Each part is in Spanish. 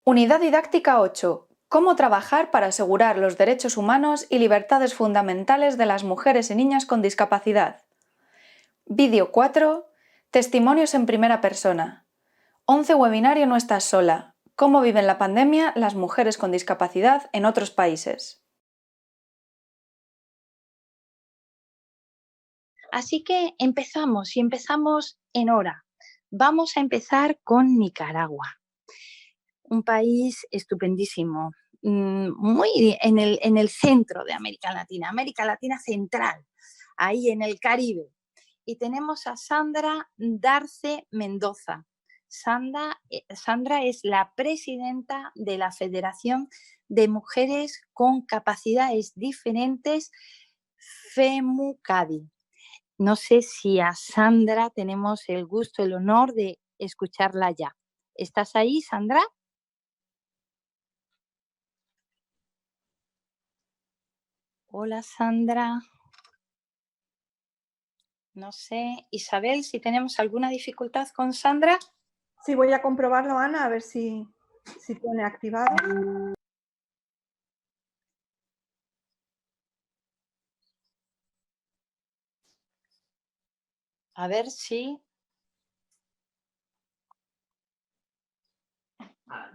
Unidad didáctica 8. Cómo trabajar para asegurar los derechos humanos y libertades fundamentales de las mujeres y niñas con discapacidad. Vídeo 4. Testimonios en primera persona. 11 webinario No estás sola. Cómo viven la pandemia las mujeres con discapacidad en otros países. Así que empezamos, y empezamos en hora. Vamos a empezar con Nicaragua, un país estupendísimo, muy en el centro de América Latina Central, ahí en el Caribe. Y tenemos a Sandra Darce Mendoza. Sandra es la presidenta de la Federación de Mujeres con Capacidades Diferentes, FEMUCADI. No sé si a Sandra tenemos el gusto, el honor de escucharla ya. ¿Estás ahí, Sandra? Hola, Sandra. No sé, Isabel, si tenemos alguna dificultad con Sandra. Sí, voy a comprobarlo, Ana, a ver si pone activado. A ver si...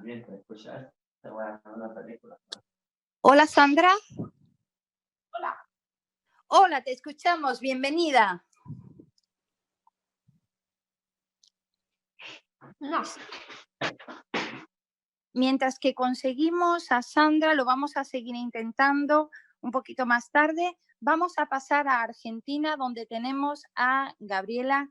Mientras escuchas, te voy a poner una película. Hola, Sandra. Hola. Hola, te escuchamos. Bienvenida. No. Mientras que conseguimos a Sandra, lo vamos a seguir intentando un poquito más tarde. Vamos a pasar a Argentina, donde tenemos a Gabriela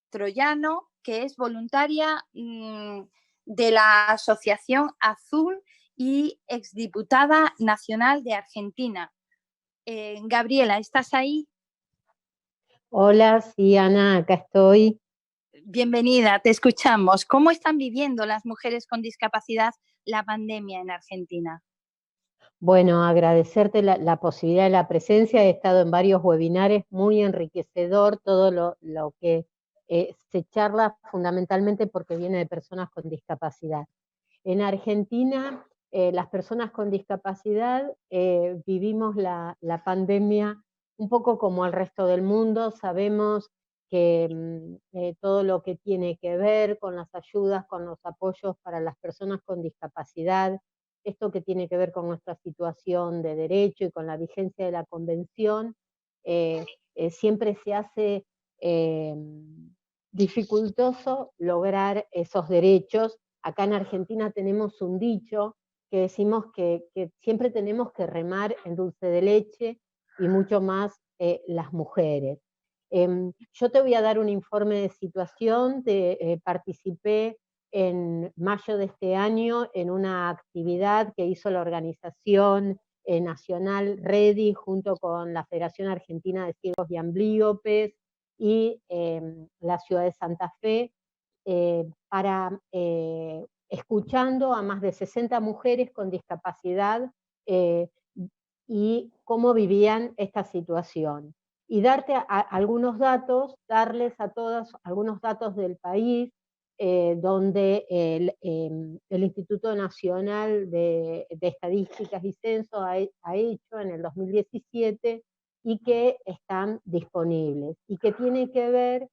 Troyano, que es voluntaria de la Asociación Azul y exdiputada nacional de Argentina. Gabriela, ¿estás ahí? Hola, sí, Ana, acá estoy. Bienvenida, te escuchamos. ¿Cómo están viviendo las mujeres con discapacidad la pandemia en Argentina? Bueno, agradecerte la posibilidad de la presencia. He estado en varios webinares, muy enriquecedor todo lo que se charla fundamentalmente porque viene de personas con discapacidad. En Argentina, las personas con discapacidad vivimos la pandemia un poco como el resto del mundo. Sabemos que todo lo que tiene que ver con las ayudas, con los apoyos para las personas con discapacidad, esto que tiene que ver con nuestra situación de derecho y con la vigencia de la Convención, siempre se hace dificultoso lograr esos derechos. Acá en Argentina tenemos un dicho que decimos que siempre tenemos que remar en dulce de leche y mucho más las mujeres. Yo te voy a dar un informe de situación. Participé en mayo de este año en una actividad que hizo la organización nacional REDI junto con la Federación Argentina de Ciegos y Amblíopes y la ciudad de Santa Fe, escuchando a más de 60 mujeres con discapacidad y cómo vivían esta situación. Y algunos datos, darles a todas algunos datos del país, donde el Instituto Nacional de Estadísticas y Censo ha hecho en el 2017 y que están disponibles, y que tiene que ver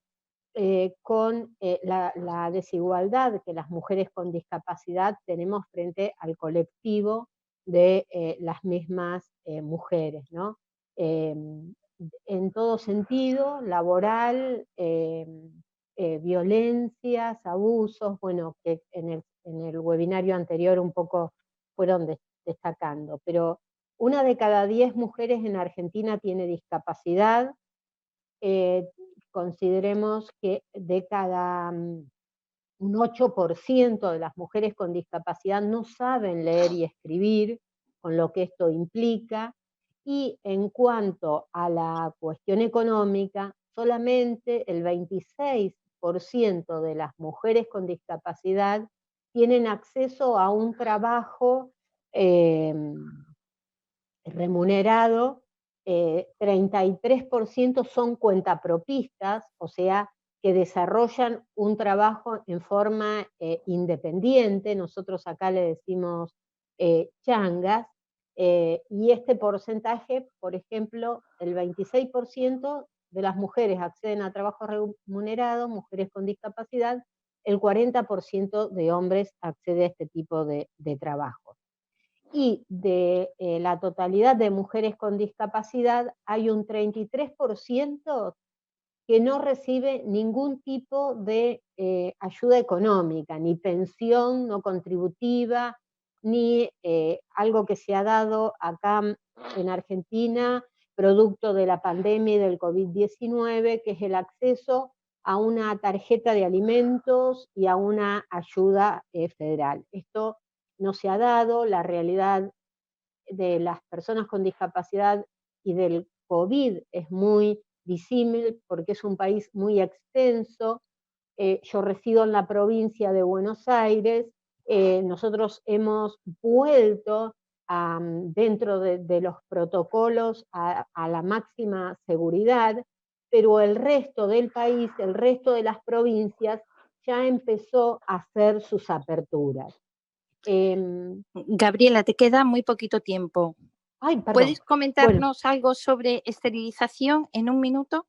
con la desigualdad que las mujeres con discapacidad tenemos frente al colectivo de las mismas mujeres, ¿no? En todo sentido, laboral, violencias, abusos, bueno, que en el webinario anterior un poco fueron destacando, pero 1 de cada 10 mujeres en Argentina tiene discapacidad. Consideremos que un 8% de las mujeres con discapacidad no saben leer y escribir, con lo que esto implica. Y en cuanto a la cuestión económica, solamente el 26% de las mujeres con discapacidad tienen acceso a un trabajo remunerado. 33% son cuentapropistas, o sea, que desarrollan un trabajo en forma independiente, nosotros acá le decimos changas, y este porcentaje, por ejemplo, el 26% de las mujeres acceden a trabajo remunerado, mujeres con discapacidad, el 40% de hombres accede a este tipo de trabajo. Y de la totalidad de mujeres con discapacidad hay un 33% que no recibe ningún tipo de ayuda económica, ni pensión no contributiva, ni algo que se ha dado acá en Argentina, producto de la pandemia y del COVID-19, que es el acceso a una tarjeta de alimentos y a una ayuda federal. Esto no se ha dado, la realidad de las personas con discapacidad y del COVID es muy disímil porque es un país muy extenso. Yo resido en la provincia de Buenos Aires, nosotros hemos vuelto dentro de los protocolos a la máxima seguridad, pero el resto del país, el resto de las provincias, ya empezó a hacer sus aperturas. Gabriela, te queda muy poquito tiempo. Ay, perdón. ¿Puedes comentarnos algo sobre esterilización en un minuto?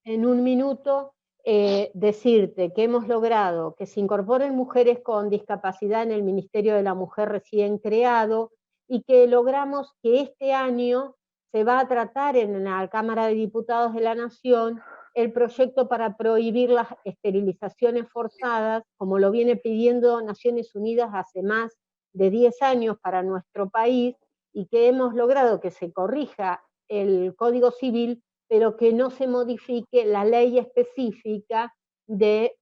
En un minuto, decirte que hemos logrado que se incorporen mujeres con discapacidad en el Ministerio de la Mujer recién creado y que logramos que este año se va a tratar en la Cámara de Diputados de la Nación el proyecto para prohibir las esterilizaciones forzadas, como lo viene pidiendo Naciones Unidas hace más de 10 años para nuestro país, y que hemos logrado que se corrija el Código Civil, pero que no se modifique la ley específica de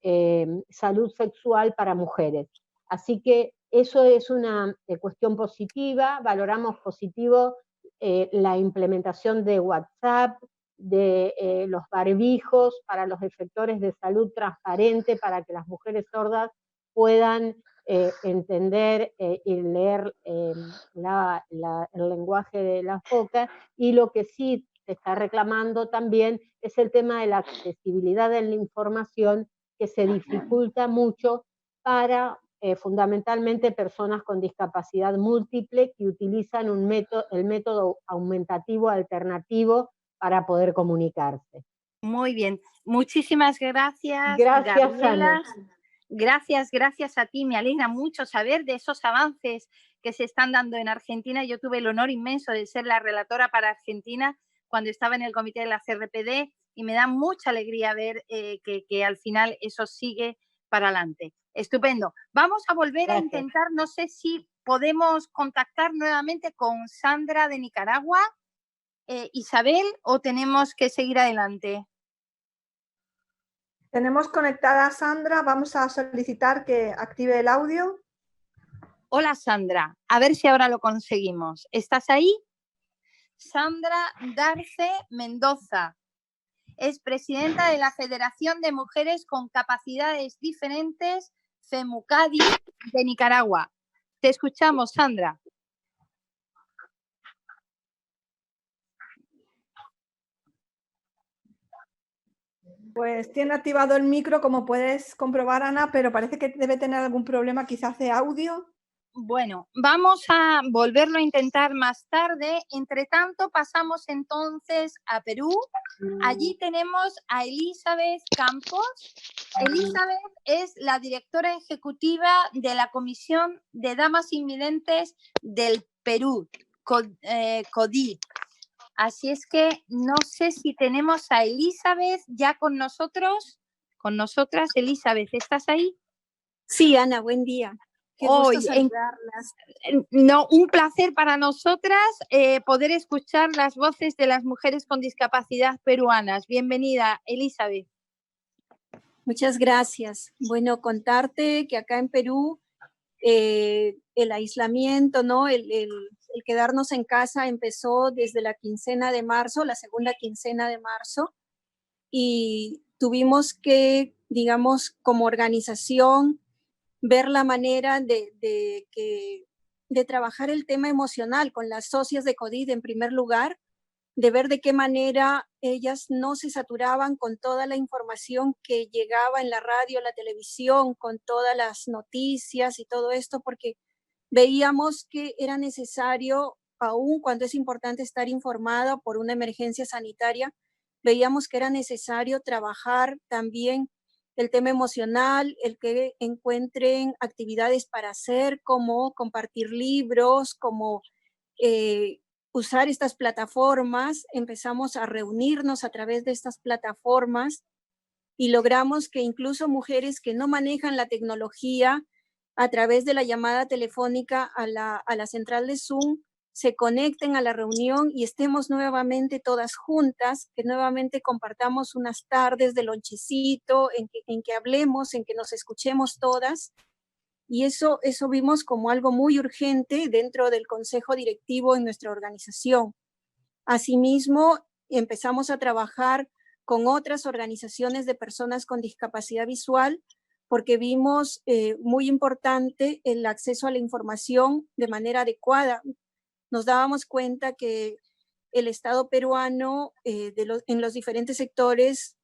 salud sexual para mujeres. Así que eso es una cuestión positiva, valoramos positivo la implementación de WhatsApp, de los barbijos para los efectores de salud transparente, para que las mujeres sordas puedan entender y leer el lenguaje de las bocas, y lo que sí se está reclamando también es el tema de la accesibilidad de la información, que se dificulta mucho para fundamentalmente personas con discapacidad múltiple que utilizan el método aumentativo alternativo para poder comunicarse. Muy bien, muchísimas gracias, Gracias, Gabriela. Ana. Gracias a ti, me alegra mucho saber de esos avances que se están dando en Argentina. Yo tuve el honor inmenso de ser la relatora para Argentina cuando estaba en el comité de la CRPD, y me da mucha alegría ver que al final eso sigue para adelante. Estupendo. Vamos a volver a intentar, no sé si podemos contactar nuevamente con Sandra de Nicaragua, Isabel, o tenemos que seguir adelante. Tenemos conectada a Sandra, vamos a solicitar que active el audio. Hola, Sandra, a ver si ahora lo conseguimos. ¿Estás ahí? Sandra Darce Mendoza es presidenta de la Federación de Mujeres con Capacidades Diferentes, FEMUCADI, de Nicaragua. Te escuchamos, Sandra. Pues tiene activado el micro, como puedes comprobar, Ana, pero parece que debe tener algún problema quizás de audio. Bueno, vamos a volverlo a intentar más tarde. Entre tanto, pasamos entonces a Perú. Allí tenemos a Elizabeth Campos. Elizabeth es la directora ejecutiva de la Comisión de Damas Invidentes del Perú, CODI. Así es que no sé si tenemos a Elizabeth ya con nosotros. Con nosotras, Elizabeth, ¿estás ahí? Sí, Ana, buen día. Qué gusto saludarlas. No, un placer para nosotras poder escuchar las voces de las mujeres con discapacidad peruanas. Bienvenida, Elizabeth. Muchas gracias. Bueno, contarte que acá en Perú el aislamiento, ¿no? El quedarnos en casa empezó desde la quincena de marzo, la segunda quincena de marzo, y tuvimos que, digamos, como organización, ver la manera de trabajar el tema emocional con las socias de CODID en primer lugar, de ver de qué manera ellas no se saturaban con toda la información que llegaba en la radio, la televisión, con todas las noticias y todo esto, porque veíamos que era necesario, aun cuando es importante estar informada por una emergencia sanitaria, veíamos que era necesario trabajar también el tema emocional, el que encuentren actividades para hacer, como compartir libros, como usar estas plataformas. Empezamos a reunirnos a través de estas plataformas y logramos que incluso mujeres que no manejan la tecnología, a través de la llamada telefónica a la central de Zoom, se conecten a la reunión y estemos nuevamente todas juntas, que nuevamente compartamos unas tardes de lonchecito, en que hablemos, en que nos escuchemos todas. Y eso vimos como algo muy urgente dentro del consejo directivo en nuestra organización. Asimismo, empezamos a trabajar con otras organizaciones de personas con discapacidad visual, porque vimos muy importante el acceso a la información de manera adecuada. Nos dábamos cuenta que el Estado peruano en los diferentes sectores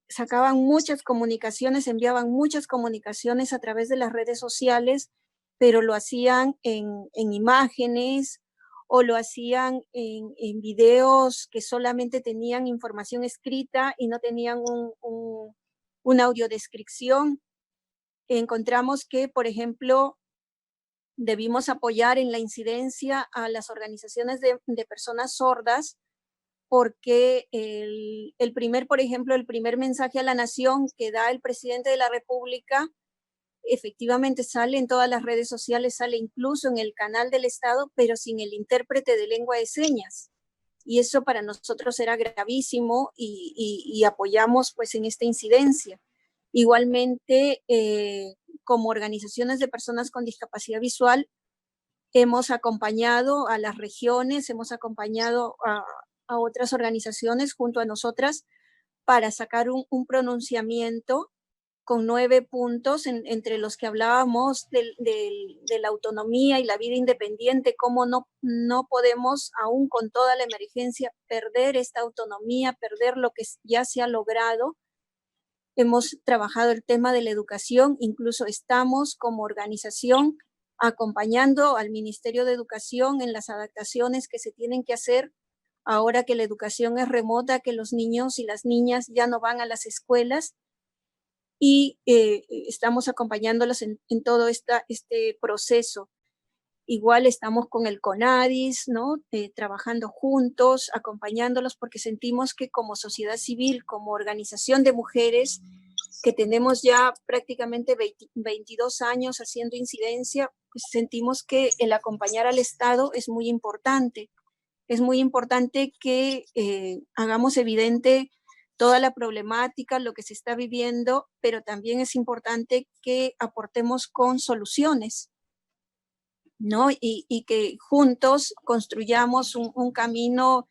sacaban muchas comunicaciones, enviaban muchas comunicaciones a través de las redes sociales, pero lo hacían en imágenes o lo hacían en videos que solamente tenían información escrita y no tenían una audiodescripción. Encontramos que, por ejemplo, debimos apoyar en la incidencia a las organizaciones de personas sordas, porque por ejemplo, el primer mensaje a la nación que da el presidente de la República efectivamente sale en todas las redes sociales, sale incluso en el canal del Estado, pero sin el intérprete de lengua de señas. Y eso para nosotros era gravísimo y apoyamos pues en esta incidencia. Igualmente, como organizaciones de personas con discapacidad visual, hemos acompañado a las regiones, hemos acompañado a otras organizaciones junto a nosotras para sacar un pronunciamiento con 9 puntos, entre los que hablábamos de la autonomía y la vida independiente, cómo no podemos, aún con toda la emergencia, perder esta autonomía, perder lo que ya se ha logrado. Hemos trabajado el tema de la educación, incluso estamos como organización acompañando al Ministerio de Educación en las adaptaciones que se tienen que hacer ahora que la educación es remota, que los niños y las niñas ya no van a las escuelas, y estamos acompañándolos en todo este proceso. Igual estamos con el CONADIS, ¿no? Trabajando juntos, acompañándolos, porque sentimos que como sociedad civil, como organización de mujeres, que tenemos ya prácticamente 22 años haciendo incidencia, pues sentimos que el acompañar al Estado es muy importante. Es muy importante que hagamos evidente toda la problemática, lo que se está viviendo, pero también es importante que aportemos con soluciones, ¿no? Y que juntos construyamos un camino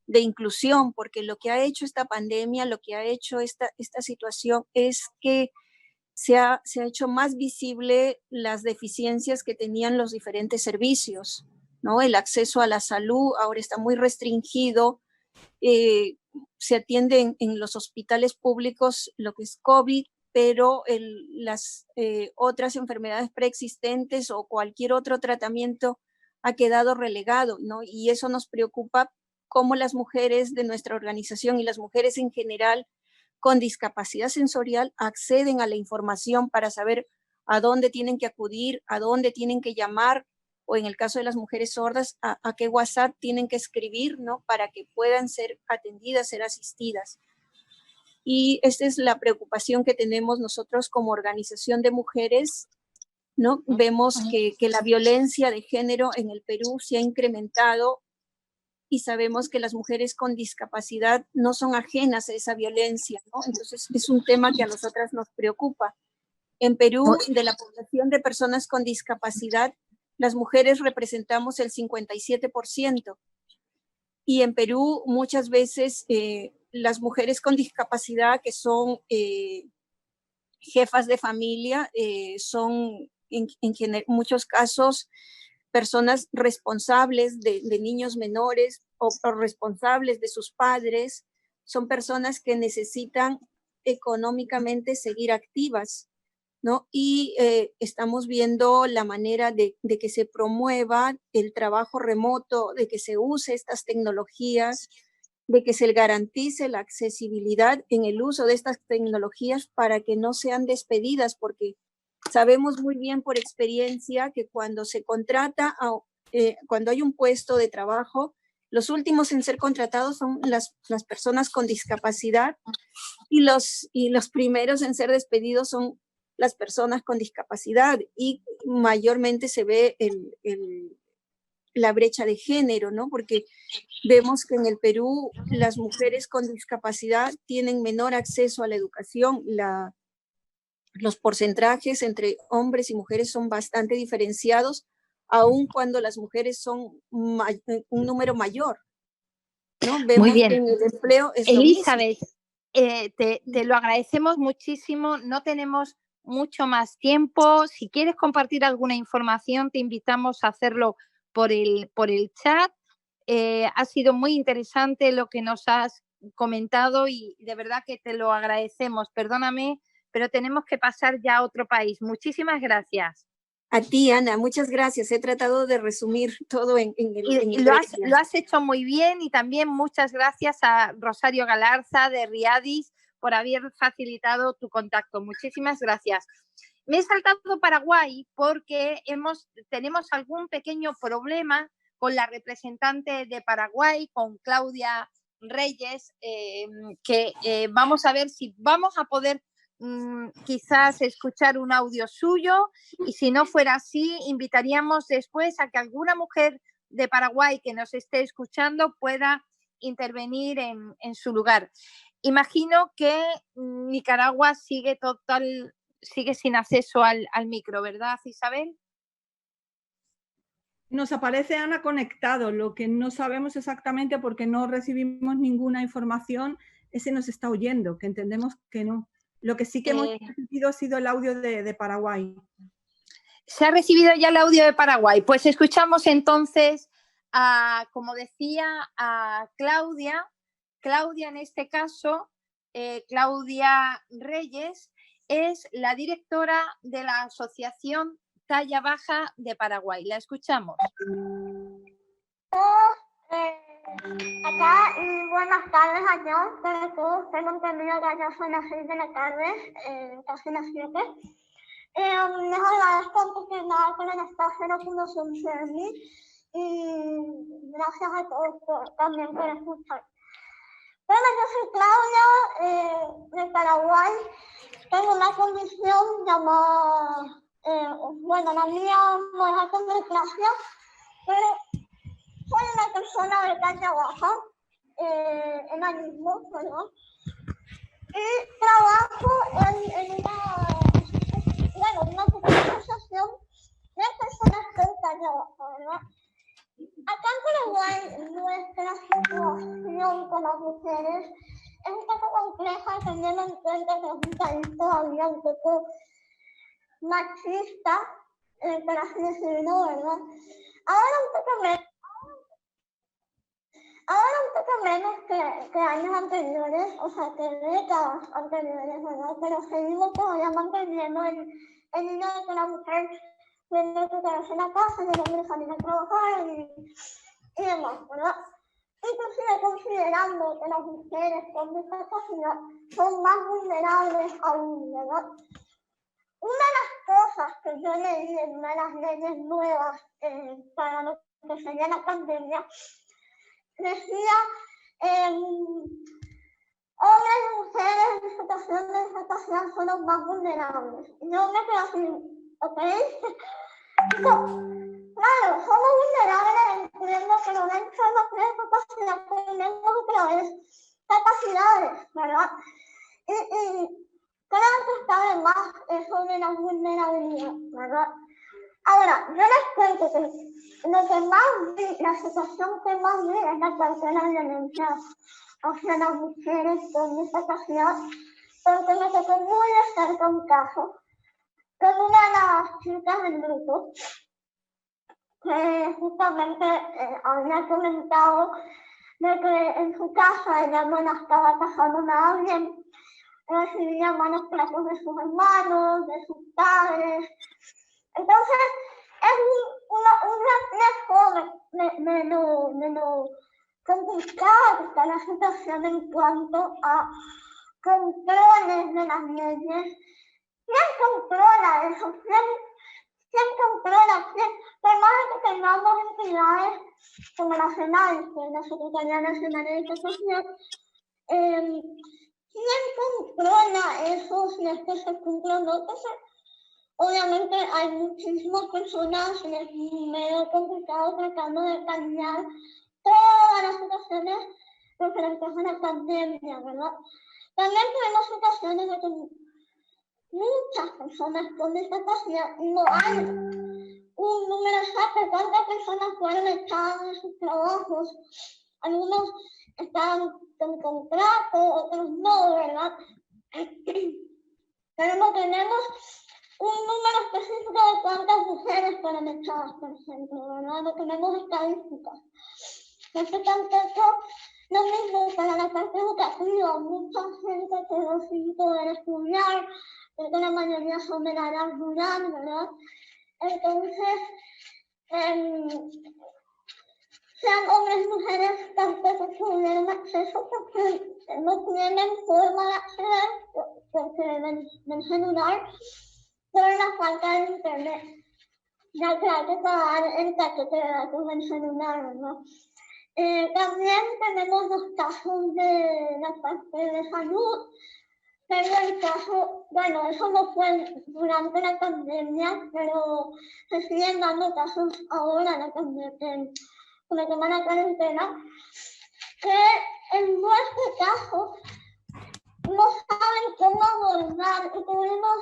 de inclusión, porque lo que ha hecho esta pandemia, lo que ha hecho esta situación es que se ha hecho más visible las deficiencias que tenían los diferentes servicios, ¿no? El acceso a la salud ahora está muy restringido. Se atiende en los hospitales públicos lo que es COVID, pero las otras enfermedades preexistentes o cualquier otro tratamiento ha quedado relegado, ¿no? Y eso nos preocupa, cómo las mujeres de nuestra organización y las mujeres en general con discapacidad sensorial acceden a la información para saber a dónde tienen que acudir, a dónde tienen que llamar, o en el caso de las mujeres sordas, a qué WhatsApp tienen que escribir, ¿no? Para que puedan ser atendidas, ser asistidas. Y esta es la preocupación que tenemos nosotros como organización de mujeres, ¿no? Vemos que la violencia de género en el Perú se ha incrementado y sabemos que las mujeres con discapacidad no son ajenas a esa violencia, ¿no? Entonces es un tema que a nosotras nos preocupa. En Perú, de la población de personas con discapacidad, las mujeres representamos el 57%. Y en Perú muchas veces las mujeres con discapacidad que son jefas de familia son en muchos casos personas responsables de niños menores o responsables de sus padres, son personas que necesitan económicamente seguir activas, ¿no? Y estamos viendo la manera de que se promueva el trabajo remoto, de que se use estas tecnologías, de que se garantice la accesibilidad en el uso de estas tecnologías para que no sean despedidas, porque sabemos muy bien por experiencia que cuando se contrata, cuando hay un puesto de trabajo, los últimos en ser contratados son las personas con discapacidad y los primeros en ser despedidos son las personas con discapacidad, y mayormente se ve la brecha de género, ¿no? Porque vemos que en el Perú las mujeres con discapacidad tienen menor acceso a la educación. Los porcentajes entre hombres y mujeres son bastante diferenciados, aun cuando las mujeres son un número mayor, ¿no? Vemos Muy bien. que en el empleo es Elizabeth, lo mismo. te lo agradecemos muchísimo. No tenemos mucho más tiempo. Si quieres compartir alguna información, te invitamos a hacerlo por el chat. Ha sido muy interesante lo que nos has comentado y de verdad que te lo agradecemos. Perdóname, pero tenemos que pasar ya a otro país. Muchísimas gracias. A ti, Ana, muchas gracias. He tratado de resumir todo en el lo has hecho muy bien, y también muchas gracias a Rosario Galarza de Riadis por haber facilitado tu contacto. Muchísimas gracias. Me he saltado Paraguay porque tenemos algún pequeño problema con la representante de Paraguay, con Claudia Reyes, que vamos a ver si vamos a poder quizás escuchar un audio suyo, y si no fuera así, invitaríamos después a que alguna mujer de Paraguay que nos esté escuchando pueda intervenir en su lugar. Imagino que Nicaragua sigue sin acceso al micro, ¿verdad, Isabel? Nos aparece Ana conectado, lo que no sabemos exactamente porque no recibimos ninguna información es si nos está oyendo, que entendemos que no. Lo que sí que hemos recibido ha sido el audio de Paraguay. Se ha recibido ya el audio de Paraguay. Pues escuchamos entonces, como decía, a Claudia. Claudia, en este caso, Claudia Reyes, es la directora de la Asociación Talla Baja de Paraguay. La escuchamos. Acá, buenas tardes allá, pero todos tengo entendido que allá son las 6 de la tarde, casi las 7. Les agradezco antes que nada que el espacio de Fundación CERNI, y gracias a todos también por escuchar. Bueno, yo soy Claudia, de Paraguay. Tengo una condición llamada, bueno, la mía no es acondroplasia, pero soy una persona de talla baja, enanismo, ¿verdad? Y trabajo en una pequeña asociación de personas con talla baja, ¿verdad? Acá en Paraguay nuestra situación con las mujeres es un poco compleja, teniendo en cuenta que es un país todavía un poco machista, por así decirlo, ¿verdad? Ahora un poco menos que años anteriores, o sea, que décadas anteriores, ¿verdad? Pero seguimos todavía manteniendo el niño de que la mujer tiene que quedarse en la casa y el hombre salir a trabajar y demás, ¿verdad? Inclusive considerando que las mujeres con discapacidad son más vulnerables aún, ¿verdad? Una de las cosas que yo leí en una de las leyes nuevas para lo que sería la pandemia, decía hombres y mujeres en situación de discapacidad son los más vulnerables. Yo me quedo así, ¿ok? Claro, somos vulnerables, entiendo que no ven solo tres capacidades, tenemos otras capacidades, ¿verdad? Y creo que está de más eso de la vulnerabilidad, ¿verdad? Ahora, yo les cuento que lo que más vi, la situación que más vi es la parte de la violencia hacia las mujeres con discapacidad, porque me tocó muy de cerca un caso con una de las chicas del grupo que justamente había comentado de que en su casa la hermana estaba casándome a alguien, recibía malos tratos de sus hermanos, de sus padres. Entonces, es un reflejo de lo complicada que está la situación en cuanto a controles de las leyes. ¿Quién controla eso? ¿Quién controla? Por más que tengamos entidades como la FENAL, que es la Secretaría Nacional de Educación, ¿quién controla eso si es que se cumple o no? Entonces, obviamente hay muchísimas personas y es medio complicado tratando de cambiar todas las situaciones referentes a la pandemia, ¿verdad? También tenemos situaciones de que muchas personas con discapacidad no hay un número exacto de cuántas personas fueron echadas de sus trabajos. Algunos estaban con contrato, otros no, ¿verdad? Pero no tenemos un número específico de cuántas mujeres fueron echadas, por ejemplo, ¿verdad? No tenemos estadísticas. Eso tampoco lo mismo para la parte educativa. Mucha gente quedó sin poder estudiar, porque la mayoría son de la edad rural, ¿verdad? Entonces, sean hombres y mujeres, tampoco tuvieron acceso porque no tienen forma de acceder, porque del celular, por la falta de internet. Ya que hay que pagar el paquete de datos del celular, ¿no? También tenemos los casos de la parte de salud, pero el caso, bueno, eso no fue durante la pandemia, pero se siguen dando casos ahora con el tema de la cuarentena, que en nuestro caso no saben cómo abordar y tuvimos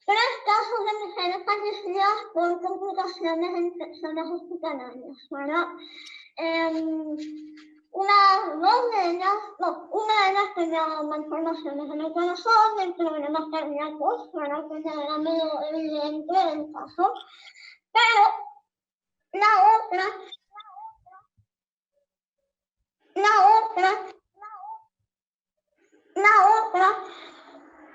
3 casos de mujeres fallecidas por complicaciones en infecciones hospitalarias, ¿verdad? Una de ellas tenía malformaciones en el corazón, en problemas cardíacos, ¿verdad? Que ya era medio evidente el caso. Pero la otra,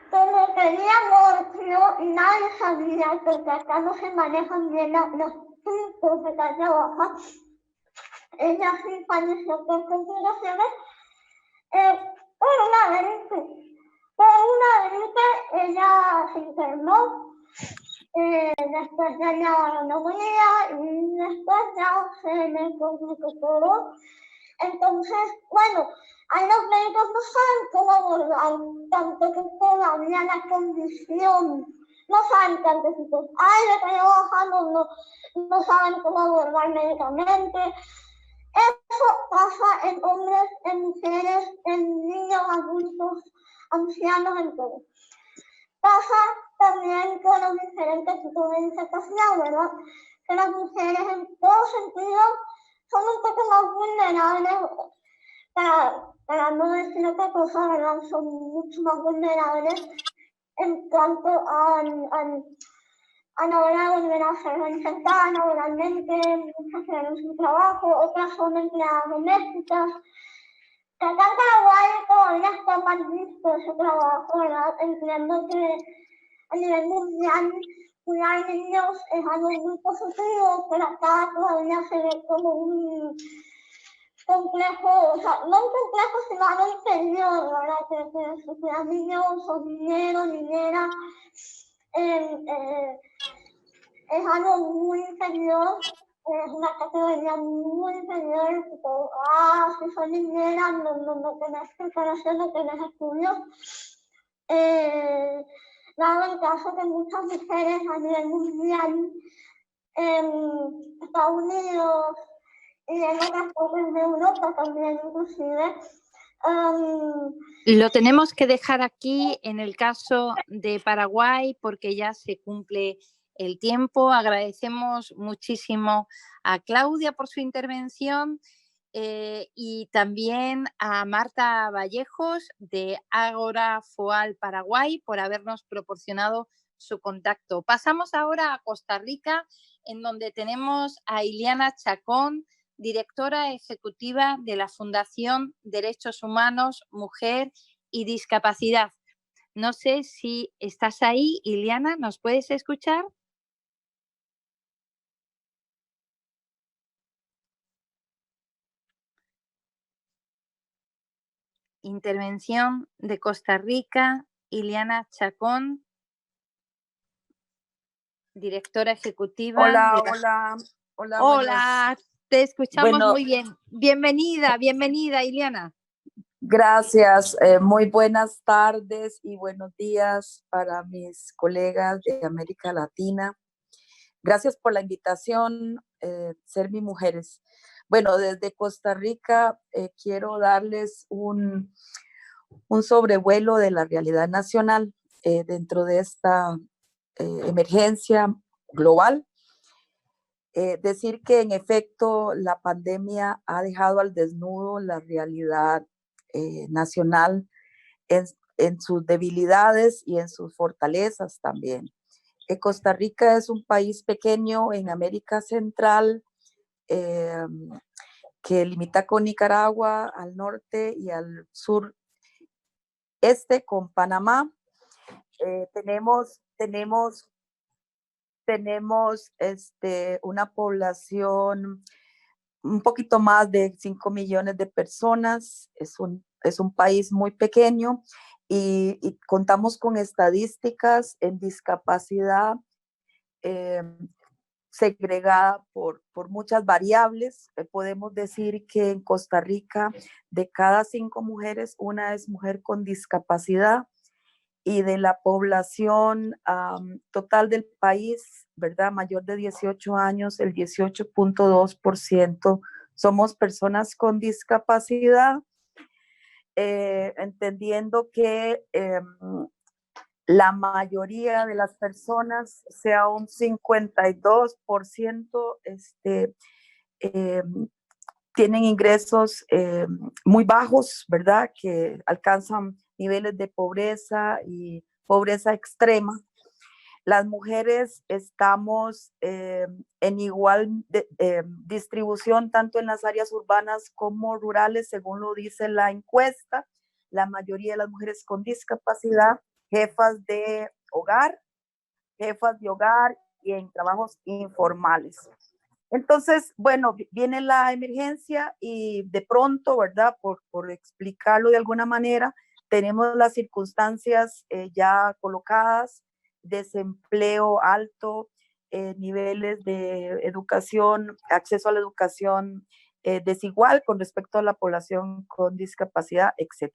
como tenía morfio, nadie sabía, porque acá no se manejan bien los puntos de talla baja. Ella sí falleció por complicaciones. Por una gripe, ella se internó. Después ya la neumonía y después ya se le complicó todo. Entonces, bueno, ahí los médicos no saben cómo abordar, tanto que todavía la condición, no saben qué antecitos hay de talla baja, no saben cómo abordar médicamente. Eso pasa en hombres, en mujeres, en niños, adultos, ancianos, en todo. Pasa también con los diferentes tipos de discapacidad, ¿verdad? Que las mujeres en todo sentido son un poco más vulnerables, para no decir otra cosa, ¿verdad? Son mucho más vulnerables en cuanto a la hora de volver a ser reinsertadas laboralmente, muchas tienen su trabajo, otras son empleadas domésticas. Acá en Paraguay todavía está mal visto ese trabajo, ¿verdad? Entiendo que a nivel mundial cuidar niños es algo muy positivo, pero acá todavía se ve como un complejo, o sea, no un complejo, sino algo inferior, ¿verdad? Que se cuidan niños o niñeros, niñeras, es algo muy inferior, es una categoría muy inferior, tipo, si son niñeras, no tenés preparación, no tenés estudios. Dado el caso que muchas mujeres a nivel mundial, en Estados Unidos y en otras partes de Europa también inclusive, lo tenemos que dejar aquí en el caso de Paraguay porque ya se cumple el tiempo. Agradecemos muchísimo a Claudia por su intervención y también a Marta Vallejos de Ágora Foal Paraguay por habernos proporcionado su contacto. Pasamos ahora a Costa Rica, en donde tenemos a Iliana Chacón directora ejecutiva de la Fundación Derechos Humanos, Mujer y Discapacidad. No sé si estás ahí, Iliana, ¿nos puedes escuchar? Intervención de Costa Rica, Iliana Chacón, directora ejecutiva. Hola, te escuchamos muy bien. Bienvenida, Iliana. Gracias, muy buenas tardes y buenos días para mis colegas de América Latina. Gracias por la invitación, Sermi Mujeres. Bueno, desde Costa Rica quiero darles un sobrevuelo de la realidad nacional dentro de esta emergencia global. Decir que en efecto la pandemia ha dejado al desnudo la realidad nacional en sus debilidades y en sus fortalezas también. Costa Rica es un país pequeño en América Central que limita con Nicaragua al norte y al sur con Panamá. Tenemos una población un poquito más de 5 millones de personas. Es un país muy pequeño y contamos con estadísticas en discapacidad segregada por muchas variables. Podemos decir que en Costa Rica de cada 5 mujeres, una es mujer con discapacidad, y de la población total del país, ¿verdad? Mayor de 18 años, el 18.2% somos personas con discapacidad, entendiendo que la mayoría de las personas, sea un 52%, tienen ingresos muy bajos, ¿verdad? Que alcanzan niveles de pobreza y pobreza extrema. Las mujeres estamos en igual distribución tanto en las áreas urbanas como rurales, según lo dice la encuesta. La mayoría de las mujeres con discapacidad, jefas de hogar y en trabajos informales. Entonces, bueno, viene la emergencia y de pronto, ¿verdad? Por explicarlo de alguna manera, tenemos las circunstancias ya colocadas: desempleo alto, niveles de educación, acceso a la educación desigual con respecto a la población con discapacidad, etc.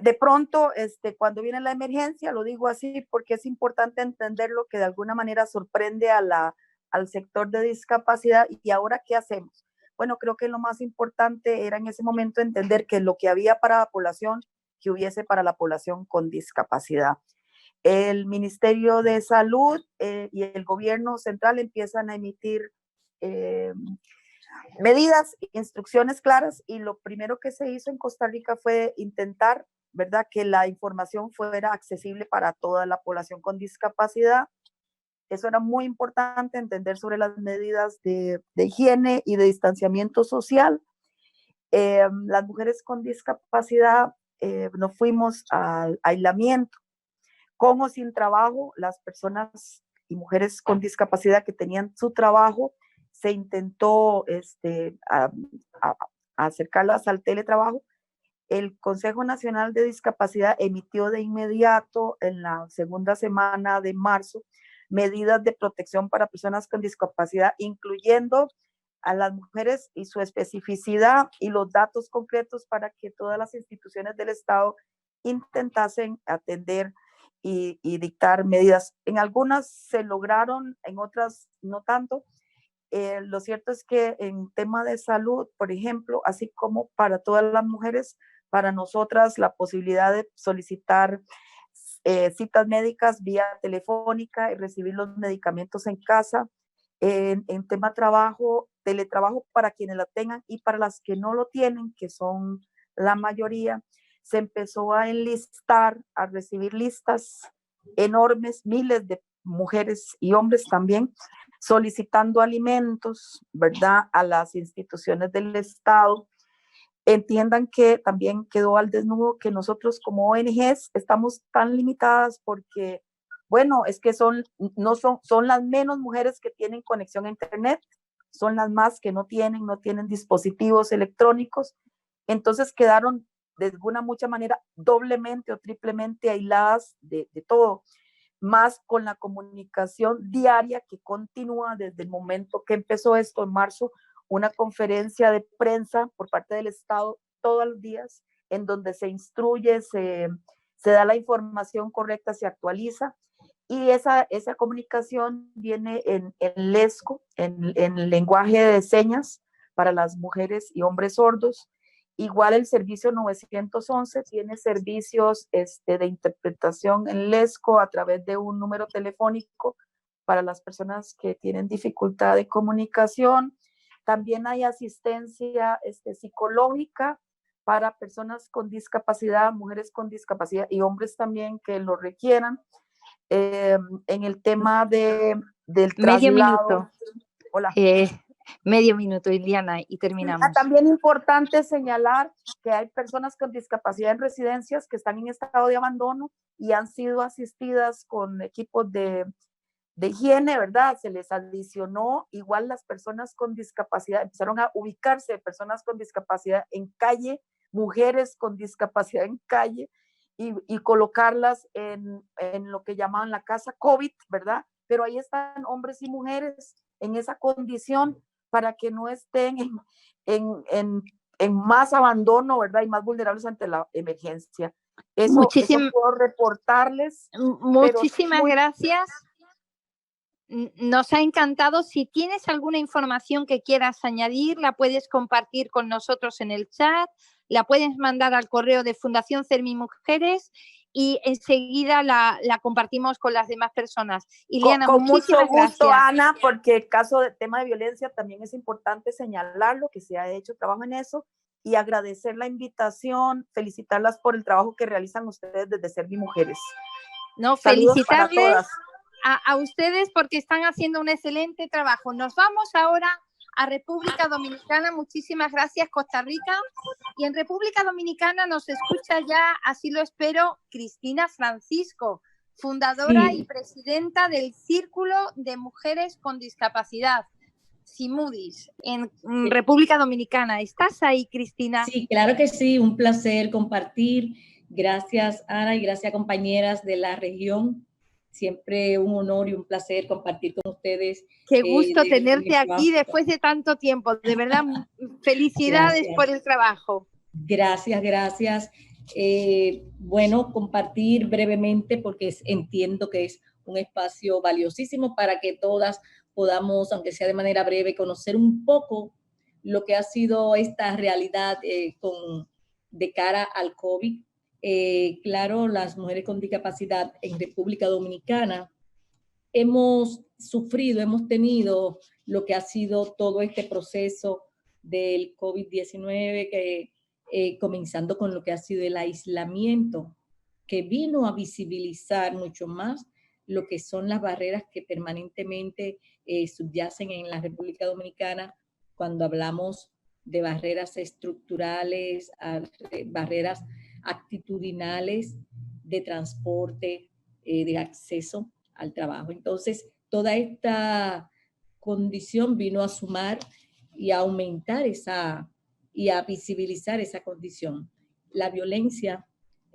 De pronto, cuando viene la emergencia, lo digo así porque es importante entender lo que de alguna manera sorprende al sector de discapacidad. ¿Y ahora qué hacemos? Bueno, creo que lo más importante era en ese momento entender que lo que había para la población, que hubiese para la población con discapacidad. El Ministerio de Salud y el gobierno central empiezan a emitir medidas, instrucciones claras, y lo primero que se hizo en Costa Rica fue intentar, ¿verdad?, que la información fuera accesible para toda la población con discapacidad. Eso era muy importante, entender sobre las medidas de higiene y de distanciamiento social. Las mujeres con discapacidad nos fuimos al aislamiento. Con o sin trabajo, las personas y mujeres con discapacidad que tenían su trabajo, se intentó acercarlas al teletrabajo. El Consejo Nacional de Discapacidad emitió de inmediato, en la segunda semana de marzo, medidas de protección para personas con discapacidad, incluyendo a las mujeres y su especificidad y los datos concretos para que todas las instituciones del Estado intentasen atender y dictar medidas. En algunas se lograron, en otras no tanto. Lo cierto es que en tema de salud, por ejemplo, así como para todas las mujeres, para nosotras la posibilidad de solicitar citas médicas vía telefónica y recibir los medicamentos en casa. En tema trabajo, teletrabajo para quienes la tengan y para las que no lo tienen, que son la mayoría, se empezó a enlistar, a recibir listas enormes, miles de mujeres y hombres también, solicitando alimentos, ¿verdad?, a las instituciones del Estado, entiendan que también quedó al desnudo que nosotros como ONGs estamos tan limitadas porque, bueno, es que son las menos mujeres que tienen conexión a Internet, son las más que no tienen dispositivos electrónicos, entonces quedaron de alguna mucha manera doblemente o triplemente aisladas de todo, más con la comunicación diaria que continúa desde el momento que empezó esto en marzo, una conferencia de prensa por parte del Estado todos los días, en donde se instruye, se da la información correcta, se actualiza, y esa comunicación viene en lesco, en lenguaje de señas para las mujeres y hombres sordos. Igual el servicio 911 tiene servicios de interpretación en lesco a través de un número telefónico para las personas que tienen dificultad de comunicación. También hay asistencia psicológica para personas con discapacidad, mujeres con discapacidad y hombres también que lo requieran. En el tema del Medio traslado. minuto. Hola. Medio minuto, Iliana, y terminamos. También importante señalar que hay personas con discapacidad en residencias que están en estado de abandono y han sido asistidas con equipos de higiene, ¿verdad? Se les adicionó, igual las personas con discapacidad, empezaron a ubicarse personas con discapacidad en calle, mujeres con discapacidad en calle, y colocarlas en lo que llamaban la casa COVID, ¿verdad? Pero ahí están hombres y mujeres en esa condición para que no estén en más abandono, ¿verdad? Y más vulnerables ante la emergencia. Eso puedo reportarles. Muchísimas gracias. Nos ha encantado. Si tienes alguna información que quieras añadir, la puedes compartir con nosotros en el chat, la puedes mandar al correo de Fundación CERMI Mujeres y enseguida la compartimos con las demás personas. Iliana, con mucho gusto, gracias. Ana, porque el caso del tema de violencia también es importante señalarlo, que se ha hecho trabajo en eso, y agradecer la invitación, felicitarlas por el trabajo que realizan ustedes desde CERMI Mujeres. No, felicitarles a ustedes porque están haciendo un excelente trabajo. Nos vamos ahora a República Dominicana. Muchísimas gracias, Costa Rica. Y en República Dominicana nos escucha ya, así lo espero, Cristina Francisco, fundadora y presidenta del Círculo de Mujeres con Discapacidad, CIMUDIS, en República Dominicana. ¿Estás ahí, Cristina? Sí, claro que sí, un placer compartir. Gracias, Ana, y gracias, compañeras de la región. Siempre un honor y un placer compartir con ustedes. Qué gusto tenerte aquí después de tanto tiempo. De verdad, felicidades gracias. por el trabajo. Gracias, gracias. Bueno, compartir brevemente porque entiendo que es un espacio valiosísimo para que todas podamos, aunque sea de manera breve, conocer un poco lo que ha sido esta realidad de cara al COVID. Claro, las mujeres con discapacidad en República Dominicana hemos sufrido, hemos tenido lo que ha sido todo este proceso del COVID-19, comenzando con lo que ha sido el aislamiento, que vino a visibilizar mucho más lo que son las barreras que permanentemente subyacen en la República Dominicana cuando hablamos de barreras estructurales, barreras actitudinales, de transporte, de acceso al trabajo. Entonces, toda esta condición vino a sumar y a aumentar y a visibilizar esa condición. La violencia,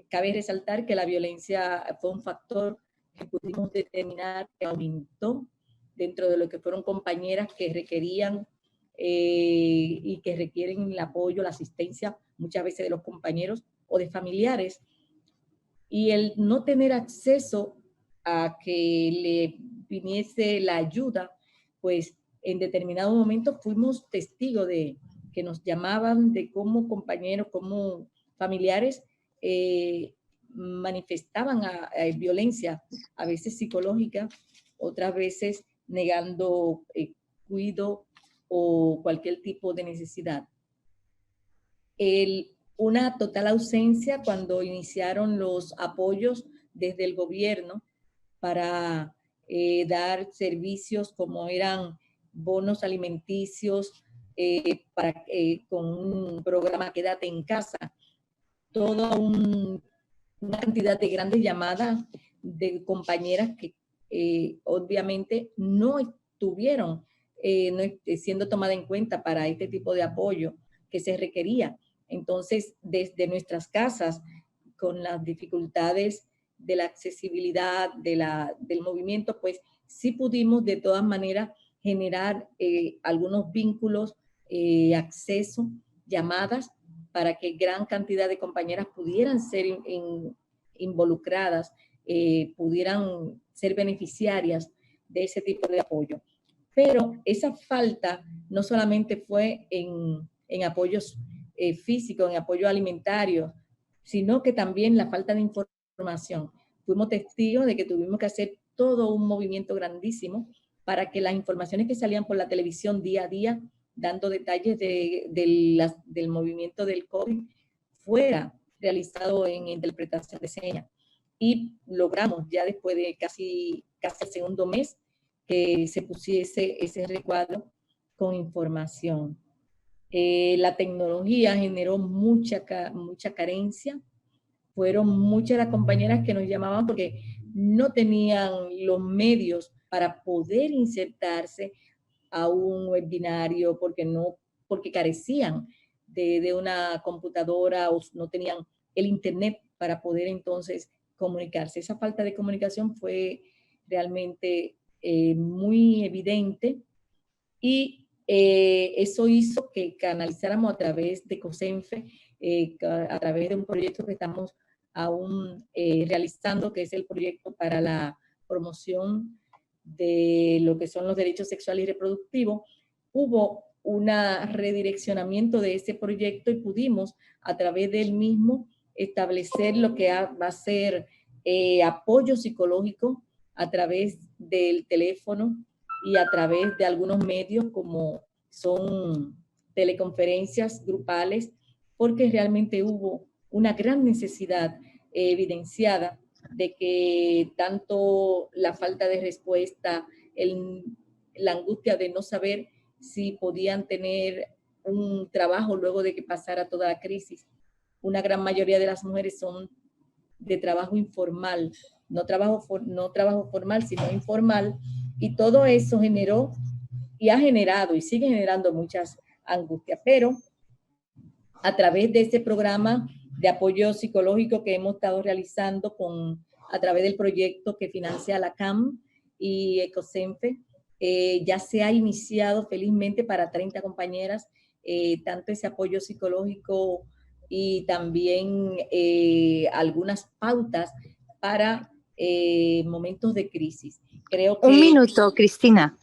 cabe resaltar que la violencia fue un factor que pudimos determinar que aumentó dentro de lo que fueron compañeras que requerían y que requieren el apoyo, la asistencia, muchas veces de los compañeros o de familiares. Y el no tener acceso a que le viniese la ayuda, pues en determinado momento fuimos testigos de que nos llamaban de cómo compañeros, cómo familiares manifestaban violencia, a veces psicológica, otras veces negando cuidado o cualquier tipo de necesidad. Una total ausencia cuando iniciaron los apoyos desde el gobierno para dar servicios como eran bonos alimenticios con un programa Quédate en Casa. Toda una cantidad de grandes llamadas de compañeras que obviamente no estuvieron siendo tomada en cuenta para este tipo de apoyo que se requería. Entonces, desde nuestras casas, con las dificultades de la accesibilidad, del movimiento, pues sí pudimos de todas maneras generar algunos vínculos, acceso, llamadas, para que gran cantidad de compañeras pudieran ser involucradas, pudieran ser beneficiarias de ese tipo de apoyo. Pero esa falta no solamente fue en apoyos físicos, en apoyo alimentario, sino que también la falta de información. Fuimos testigos de que tuvimos que hacer todo un movimiento grandísimo para que las informaciones que salían por la televisión día a día, dando detalles del movimiento del COVID, fuera realizado en interpretación de señas. Y logramos ya después de casi el segundo mes que se pusiese ese recuadro con información. La tecnología generó mucha carencia. Fueron muchas las compañeras que nos llamaban porque no tenían los medios para poder insertarse a un webinario, porque carecían de una computadora o no tenían el internet para poder entonces comunicarse. Esa falta de comunicación fue realmente muy evidente, y eso hizo que canalizáramos a través de COSENFE, a través de un proyecto que estamos aún realizando, que es el proyecto para la promoción de lo que son los derechos sexuales y reproductivos. Hubo un redireccionamiento de ese proyecto y pudimos a través del mismo establecer lo que va a ser apoyo psicológico a través del teléfono y a través de algunos medios como son teleconferencias grupales, porque realmente hubo una gran necesidad evidenciada de que tanto la falta de respuesta, la angustia de no saber si podían tener un trabajo luego de que pasara toda la crisis. Una gran mayoría de las mujeres son de trabajo informal, no trabajo formal, sino informal, y todo eso generó y ha generado y sigue generando muchas angustias. Pero a través de este programa de apoyo psicológico que hemos estado realizando a través del proyecto que financia la CAM y ECOSENFE, ya se ha iniciado felizmente para 30 compañeras, tanto ese apoyo psicológico y también algunas pautas para momentos de crisis. Creo que, un minuto, Cristina.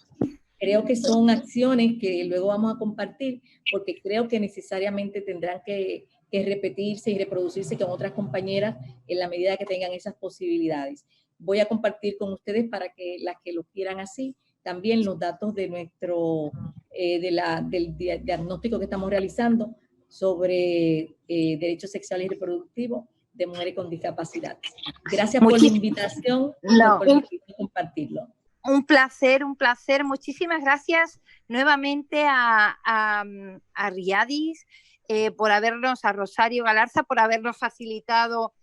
Creo que son acciones que luego vamos a compartir, porque creo que necesariamente tendrán que repetirse y reproducirse con otras compañeras en la medida que tengan esas posibilidades. Voy a compartir con ustedes, para que las que lo quieran así, también los datos de del diagnóstico que estamos realizando sobre derechos sexuales y reproductivos de mujeres con discapacidad. Gracias por la invitación y por compartirlo. Un placer. Muchísimas gracias nuevamente a Riadis por habernos, a Rosario Galarza, por habernos facilitado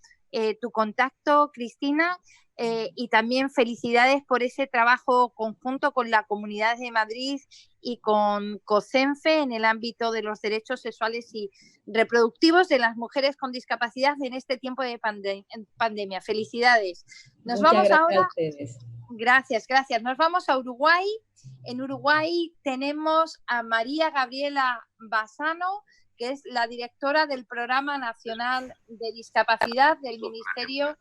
tu contacto, Cristina, y también felicidades por ese trabajo conjunto con la Comunidad de Madrid y con COSENFE en el ámbito de los derechos sexuales y reproductivos de las mujeres con discapacidad en este tiempo de pandemia. Felicidades. Nos vamos ahora. A ustedes. Gracias. Nos vamos a Uruguay. En Uruguay tenemos a María Gabriela Bassano, que es la directora del Programa Nacional de Discapacidad del Ministerio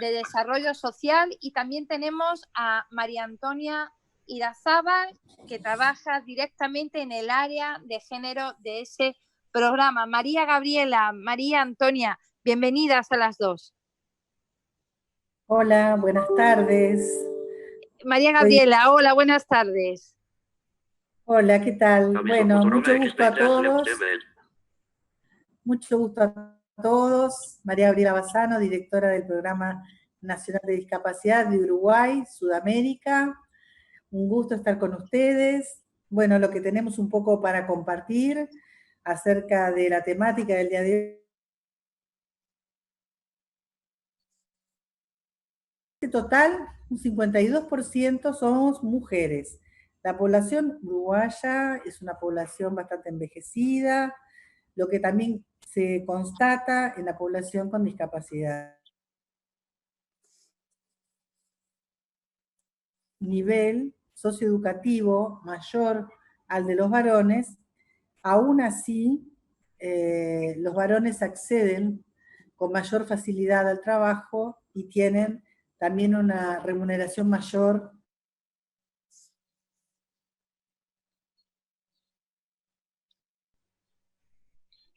de Desarrollo Social, y también tenemos a María Antonia Irazábal, que trabaja directamente en el área de género de ese programa. María Gabriela, María Antonia, bienvenidas a las dos. Hola, buenas tardes. María Gabriela, hola, buenas tardes. Hola, ¿qué tal? Bueno, mucho gusto a todos. Mucho gusto a todos. María Gabriela Bassano, directora del Programa Nacional de Discapacidad de Uruguay, Sudamérica. Un gusto estar con ustedes. Bueno, lo que tenemos un poco para compartir acerca de la temática del día de hoy. En total, un 52% somos mujeres. La población uruguaya es una población bastante envejecida, lo que también se constata en la población con discapacidad. Nivel socioeducativo mayor al de los varones, aún así los varones acceden con mayor facilidad al trabajo y tienen también una remuneración mayor.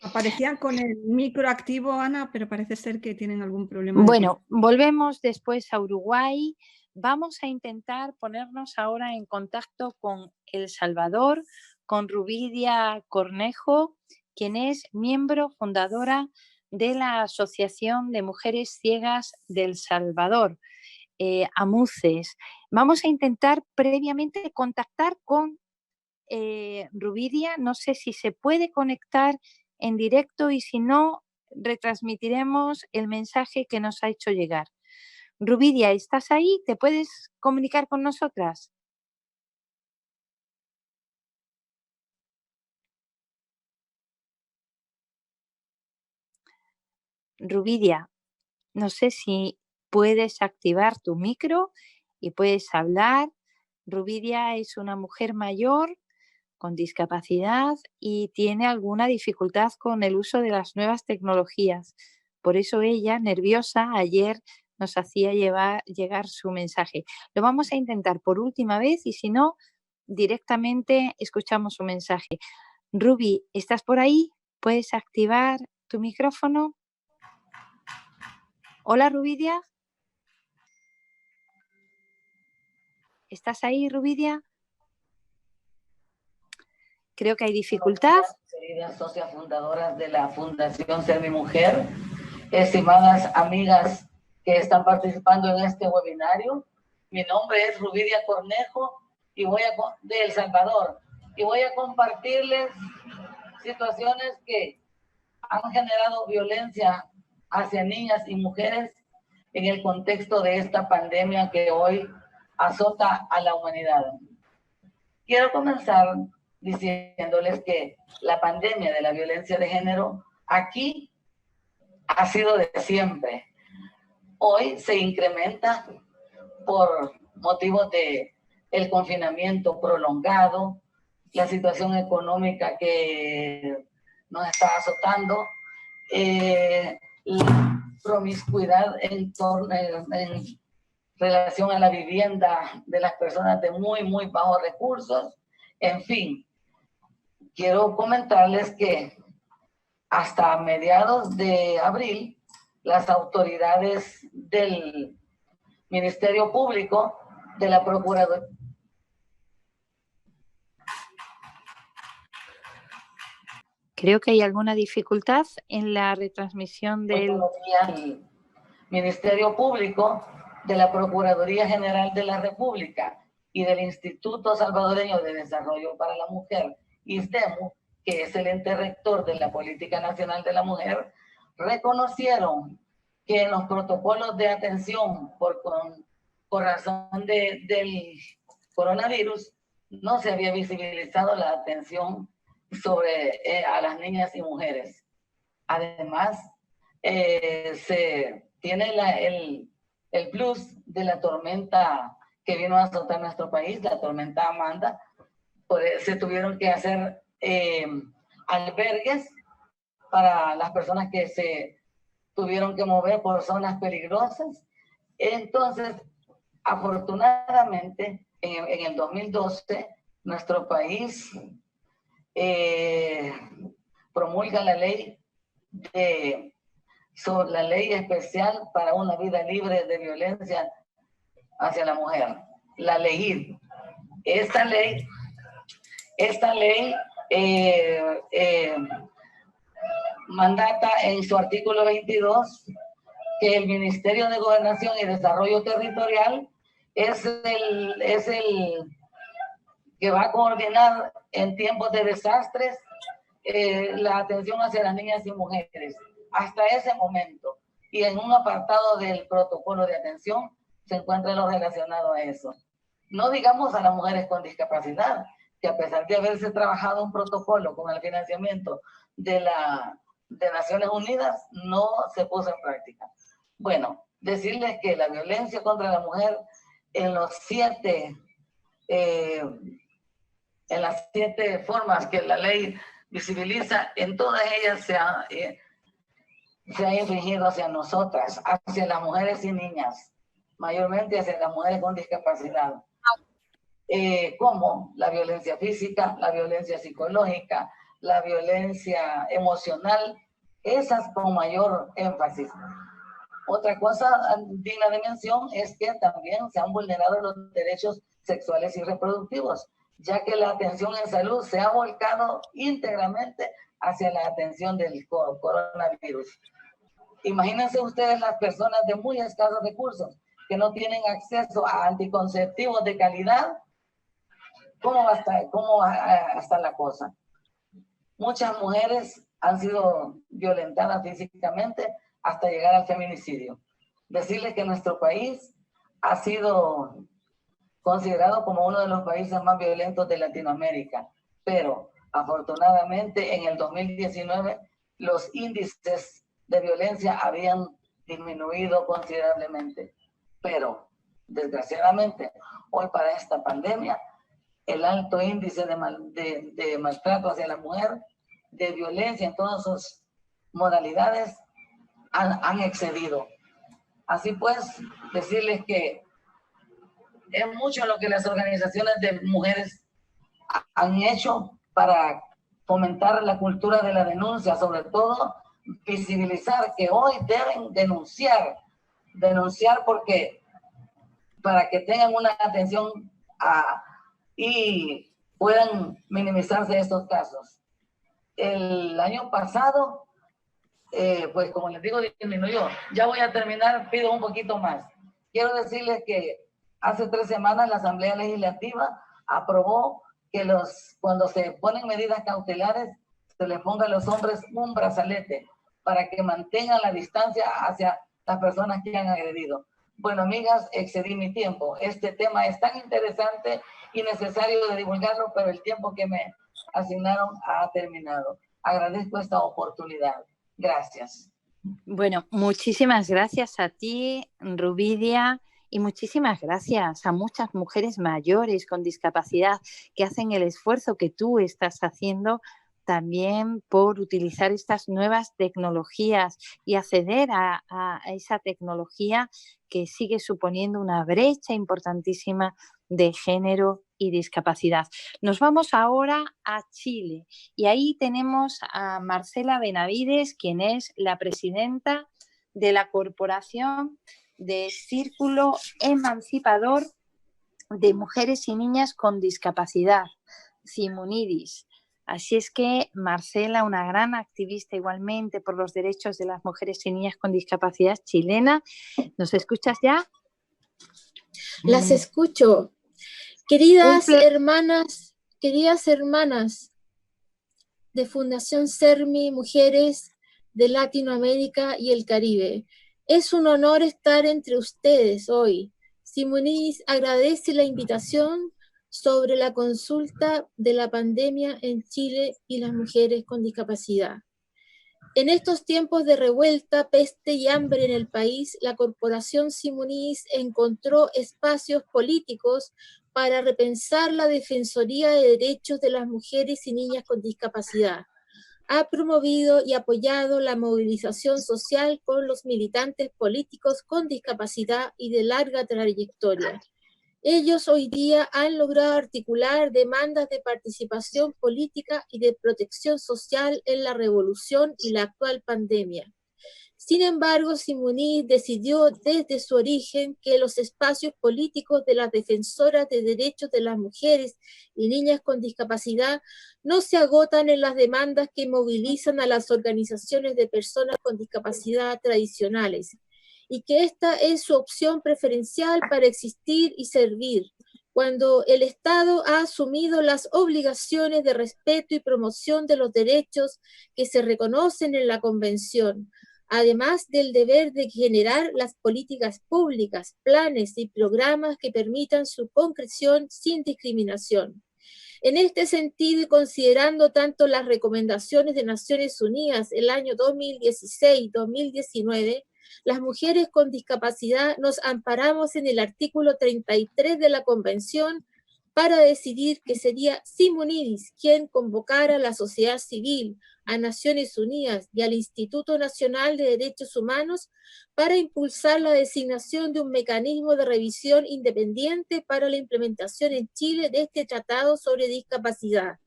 Aparecían con el micro activo, Ana, pero parece ser que tienen algún problema. Bueno, volvemos después a Uruguay. Vamos a intentar ponernos ahora en contacto con El Salvador, con Rubidia Cornejo, quien es miembro fundadora de la Asociación de Mujeres Ciegas del Salvador, AMUCES. Vamos a intentar previamente contactar con Rubidia. No sé si se puede conectar en directo y si no, retransmitiremos el mensaje que nos ha hecho llegar. Rubidia, ¿estás ahí? ¿Te puedes comunicar con nosotras? Rubidia, no sé si puedes activar tu micro y puedes hablar. Rubidia es una mujer mayor con discapacidad y tiene alguna dificultad con el uso de las nuevas tecnologías. Por eso ella, nerviosa, ayer nos hacía llegar su mensaje. Lo vamos a intentar por última vez y si no, directamente escuchamos su mensaje. Ruby, ¿estás por ahí? ¿Puedes activar tu micrófono? Hola, Rubidia. ¿Estás ahí, Rubidia? Creo que hay dificultad. Queridas socias fundadoras de la Fundación Ser Mi Mujer, estimadas amigas que están participando en este webinario, mi nombre es Rubidia Cornejo y de El Salvador, y voy a compartirles situaciones que han generado violencia hacia niñas y mujeres en el contexto de esta pandemia que hoy azota a la humanidad. Quiero comenzar diciéndoles que la pandemia de la violencia de género aquí ha sido de siempre. Hoy se incrementa por motivos de el confinamiento prolongado, la situación económica que nos está azotando, la promiscuidad en relación a la vivienda de las personas de muy bajos recursos, en fin. Quiero comentarles que hasta mediados de abril, las autoridades del Ministerio Público, de la Procuraduría, creo que hay alguna dificultad en la retransmisión del Ministerio Público, de la Procuraduría General de la República y del Instituto Salvadoreño de Desarrollo para la Mujer, ISDEMU, que es el ente rector de la Política Nacional de la Mujer, reconocieron que en los protocolos de atención por razón del coronavirus no se había visibilizado la atención sobre a las niñas y mujeres. Además, se tiene el plus de la tormenta que vino a azotar nuestro país, la tormenta Amanda. Se tuvieron que hacer albergues para las personas que se tuvieron que mover por zonas peligrosas. Entonces, afortunadamente, en el 2012, nuestro país promulga la ley sobre la ley especial para una vida libre de violencia hacia la mujer, la ley. Esta ley mandata en su artículo 22 que el Ministerio de Gobernación y Desarrollo Territorial es el que va a coordinar en tiempos de desastres la atención hacia las niñas y mujeres. Hasta ese momento. Y en un apartado del protocolo de atención se encuentra lo relacionado a eso. No digamos a las mujeres con discapacidad, que a pesar de haberse trabajado un protocolo con el financiamiento de Naciones Unidas, no se puso en práctica. Bueno, decirles que la violencia contra la mujer en las 7 formas que la ley visibiliza, en todas ellas se ha infringido hacia nosotras, hacia las mujeres y niñas, mayormente hacia las mujeres con discapacidad, como la violencia física, la violencia psicológica, la violencia emocional, esas con mayor énfasis. Otra cosa digna de mención es que también se han vulnerado los derechos sexuales y reproductivos, ya que la atención en salud se ha volcado íntegramente hacia la atención del coronavirus. Imagínense ustedes las personas de muy escasos recursos que no tienen acceso a anticonceptivos de calidad. ¿Cómo va a estar la cosa? Muchas mujeres han sido violentadas físicamente hasta llegar al feminicidio. Decirles que nuestro país ha sido considerado como uno de los países más violentos de Latinoamérica, pero afortunadamente en el 2019 los índices de violencia habían disminuido considerablemente, pero desgraciadamente hoy para esta pandemia el alto índice de maltrato hacia la mujer, de violencia en todas sus modalidades han excedido. Así pues, decirles que es mucho lo que las organizaciones de mujeres han hecho para fomentar la cultura de la denuncia, sobre todo visibilizar que hoy deben denunciar porque para que tengan una atención y puedan minimizarse estos casos. El año pasado, pues como les digo, disminuyó. Ya voy a terminar, pido un poquito más. Quiero decirles que hace 3 semanas la Asamblea Legislativa aprobó que cuando se ponen medidas cautelares, se les ponga a los hombres un brazalete para que mantengan la distancia hacia las personas que han agredido. Bueno, amigas, excedí mi tiempo. Este tema es tan interesante y necesario de divulgarlo, pero el tiempo que me asignaron ha terminado. Agradezco esta oportunidad. Gracias. Bueno, muchísimas gracias a ti, Rubidia, y muchísimas gracias a muchas mujeres mayores con discapacidad que hacen el esfuerzo que tú estás haciendo también por utilizar estas nuevas tecnologías y acceder a esa tecnología que sigue suponiendo una brecha importantísima de género y discapacidad. Nos vamos ahora a Chile y ahí tenemos a Marcela Benavides, quien es la presidenta de la Corporación de Círculo Emancipador de Mujeres y Niñas con Discapacidad, Simunidis. Así es que Marcela, una gran activista igualmente por los derechos de las mujeres y niñas con discapacidad chilena, ¿nos escuchas ya? Las escucho. Queridas hermanas de Fundación CERMI, mujeres de Latinoamérica y el Caribe, es un honor estar entre ustedes hoy. Simunidis agradece la invitación sobre la consulta de la pandemia en Chile y las mujeres con discapacidad. En estos tiempos de revuelta, peste y hambre en el país, la Corporación Simunidis encontró espacios políticos para repensar la Defensoría de Derechos de las Mujeres y Niñas con Discapacidad. Ha promovido y apoyado la movilización social con los militantes políticos con discapacidad y de larga trayectoria. Ellos hoy día han logrado articular demandas de participación política y de protección social en la revolución y la actual pandemia. Sin embargo, Simunidis decidió desde su origen que los espacios políticos de las defensoras de derechos de las mujeres y niñas con discapacidad no se agotan en las demandas que movilizan a las organizaciones de personas con discapacidad tradicionales. y que esta es su opción preferencial para existir y servir, cuando el Estado ha asumido las obligaciones de respeto y promoción de los derechos que se reconocen en la Convención, además del deber de generar las políticas públicas, planes y programas que permitan su concreción sin discriminación. En este sentido, y considerando tanto las recomendaciones de Naciones Unidas el año 2016-2019, las mujeres con discapacidad nos amparamos en el artículo 33 de la Convención para decidir que sería Simonidis quien convocara a la sociedad civil, a Naciones Unidas y al Instituto Nacional de Derechos Humanos para impulsar la designación de un mecanismo de revisión independiente para la implementación en Chile de este tratado sobre discapacidad.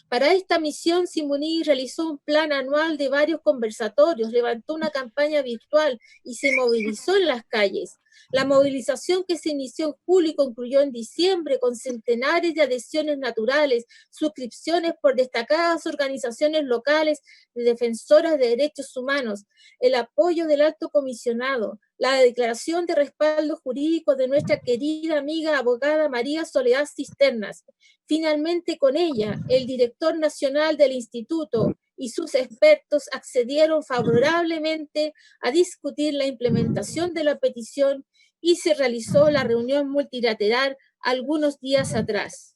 Para esta misión, Simonidis realizó un plan anual de varios conversatorios, levantó una campaña virtual y se movilizó en las calles. La movilización, que se inició en julio y concluyó en diciembre con centenares de adhesiones naturales, suscripciones por destacadas organizaciones locales de defensoras de derechos humanos, el apoyo del Alto Comisionado, la declaración de respaldo jurídico de nuestra querida amiga abogada María Soledad Cisternas. Finalmente, con ella, el director nacional del instituto y sus expertos accedieron favorablemente a discutir la implementación de la petición y se realizó la reunión multilateral algunos días atrás.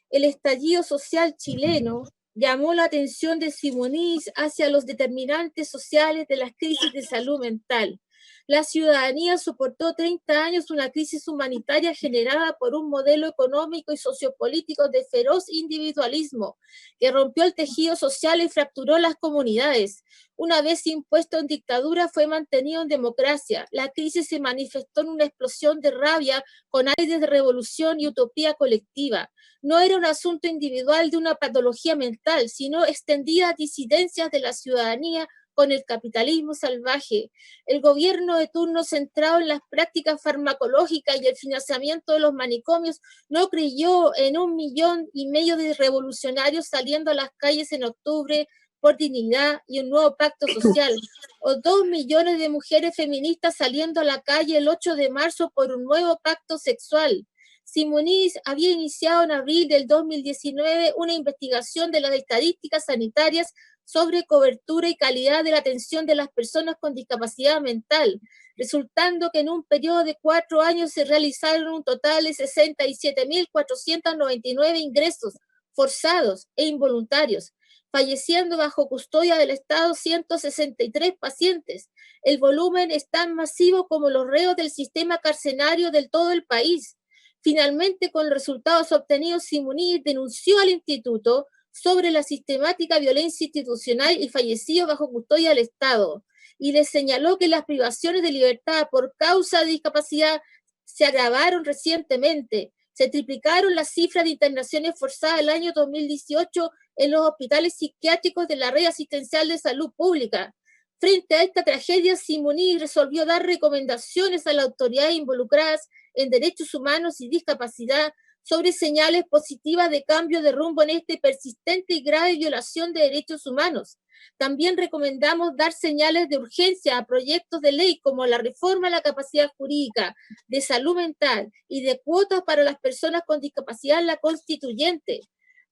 El estallido social chileno llamó la atención de Simonidis hacia los determinantes sociales de las crisis de salud mental. La ciudadanía soportó 30 años una crisis humanitaria generada por un modelo económico y sociopolítico de feroz individualismo que rompió el tejido social y fracturó las comunidades. Una vez impuesto en dictadura, fue mantenido en democracia. La crisis se manifestó en una explosión de rabia con aires de revolución y utopía colectiva. No era un asunto individual de una patología mental, sino extendidas disidencias de la ciudadanía con el capitalismo salvaje. El gobierno de turno, centrado en las prácticas farmacológicas y el financiamiento de los manicomios, no creyó en 1,5 millones de revolucionarios saliendo a las calles en octubre por dignidad y un nuevo pacto social, o 2 millones de mujeres feministas saliendo a la calle el 8 de marzo por un nuevo pacto sexual. Simonidis había iniciado en abril del 2019 una investigación de las estadísticas sanitarias sobre cobertura y calidad de la atención de las personas con discapacidad mental, resultando que en un periodo de 4 años se realizaron un total de 67.499 ingresos forzados e involuntarios, falleciendo bajo custodia del Estado 163 pacientes. El volumen es tan masivo como los reos del sistema carcelario de todo el país. Finalmente, con los resultados obtenidos, Simonidis denunció al instituto sobre la sistemática violencia institucional y fallecidos bajo custodia del Estado, y le señaló que las privaciones de libertad por causa de discapacidad se agravaron recientemente. Se triplicaron las cifras de internaciones forzadas el año 2018 en los hospitales psiquiátricos de la red asistencial de salud pública. Frente a esta tragedia, Simonidis resolvió dar recomendaciones a las autoridades involucradas en derechos humanos y discapacidad sobre señales positivas de cambio de rumbo en esta persistente y grave violación de derechos humanos. También recomendamos dar señales de urgencia a proyectos de ley como la reforma a la capacidad jurídica, de salud mental y de cuotas para las personas con discapacidad en la constituyente.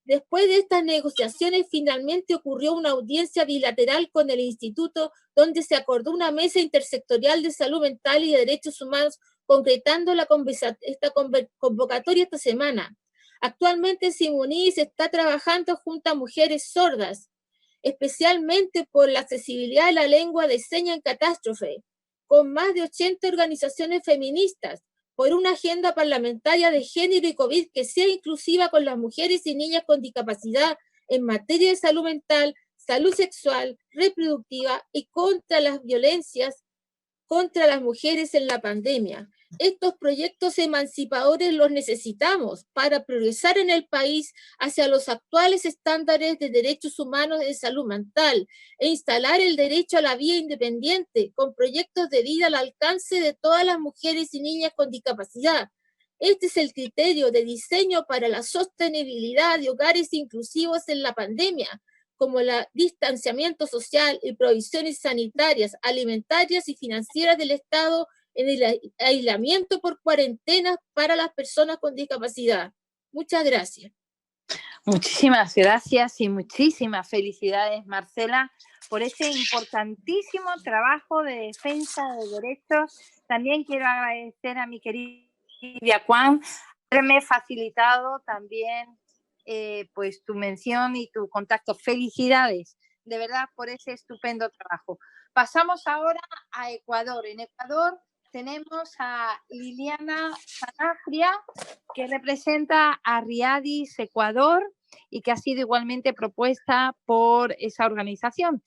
Después de estas negociaciones, finalmente ocurrió una audiencia bilateral con el instituto donde se acordó una mesa intersectorial de salud mental y de derechos humanos, concretando esta convocatoria esta semana. Actualmente Simonidis está trabajando junto a mujeres sordas, especialmente por la accesibilidad de la lengua de señas en catástrofe, con más de 80 organizaciones feministas, por una agenda parlamentaria de género y COVID que sea inclusiva con las mujeres y niñas con discapacidad en materia de salud mental, salud sexual, reproductiva y contra las violencias contra las mujeres en la pandemia. Estos proyectos emancipadores los necesitamos para progresar en el país hacia los actuales estándares de derechos humanos de salud mental e instalar el derecho a la vida independiente con proyectos de vida al alcance de todas las mujeres y niñas con discapacidad. Este es el criterio de diseño para la sostenibilidad de hogares inclusivos en la pandemia, como el distanciamiento social y provisiones sanitarias, alimentarias y financieras del Estado en el aislamiento por cuarentena para las personas con discapacidad. Muchas gracias. Muchísimas gracias y muchísimas felicidades, Marcela, por ese importantísimo trabajo de defensa de derechos. También quiero agradecer a mi querida Juan por haberme facilitado también pues tu mención y tu contacto. Felicidades, de verdad, por ese estupendo trabajo. Pasamos ahora a Ecuador. En Ecuador tenemos a Liliana Sanabria, que representa a Riadis Ecuador y que ha sido igualmente propuesta por esa organización.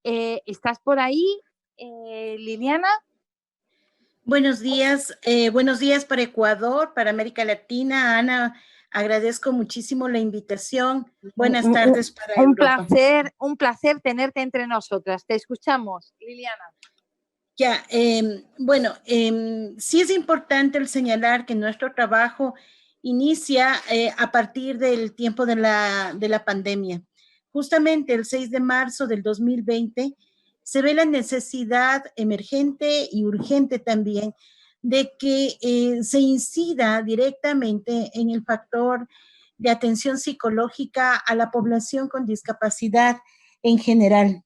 ¿Estás por ahí, Liliana? Buenos días para Ecuador, para América Latina. Ana, agradezco muchísimo la invitación. Buenas tardes para Europa. Un placer tenerte entre nosotras. Te escuchamos, Liliana. Ya, sí es importante el señalar que nuestro trabajo inicia a partir del tiempo de la pandemia. Justamente el 6 de marzo del 2020 se ve la necesidad emergente y urgente también de que se incida directamente en el factor de atención psicológica a la población con discapacidad en general.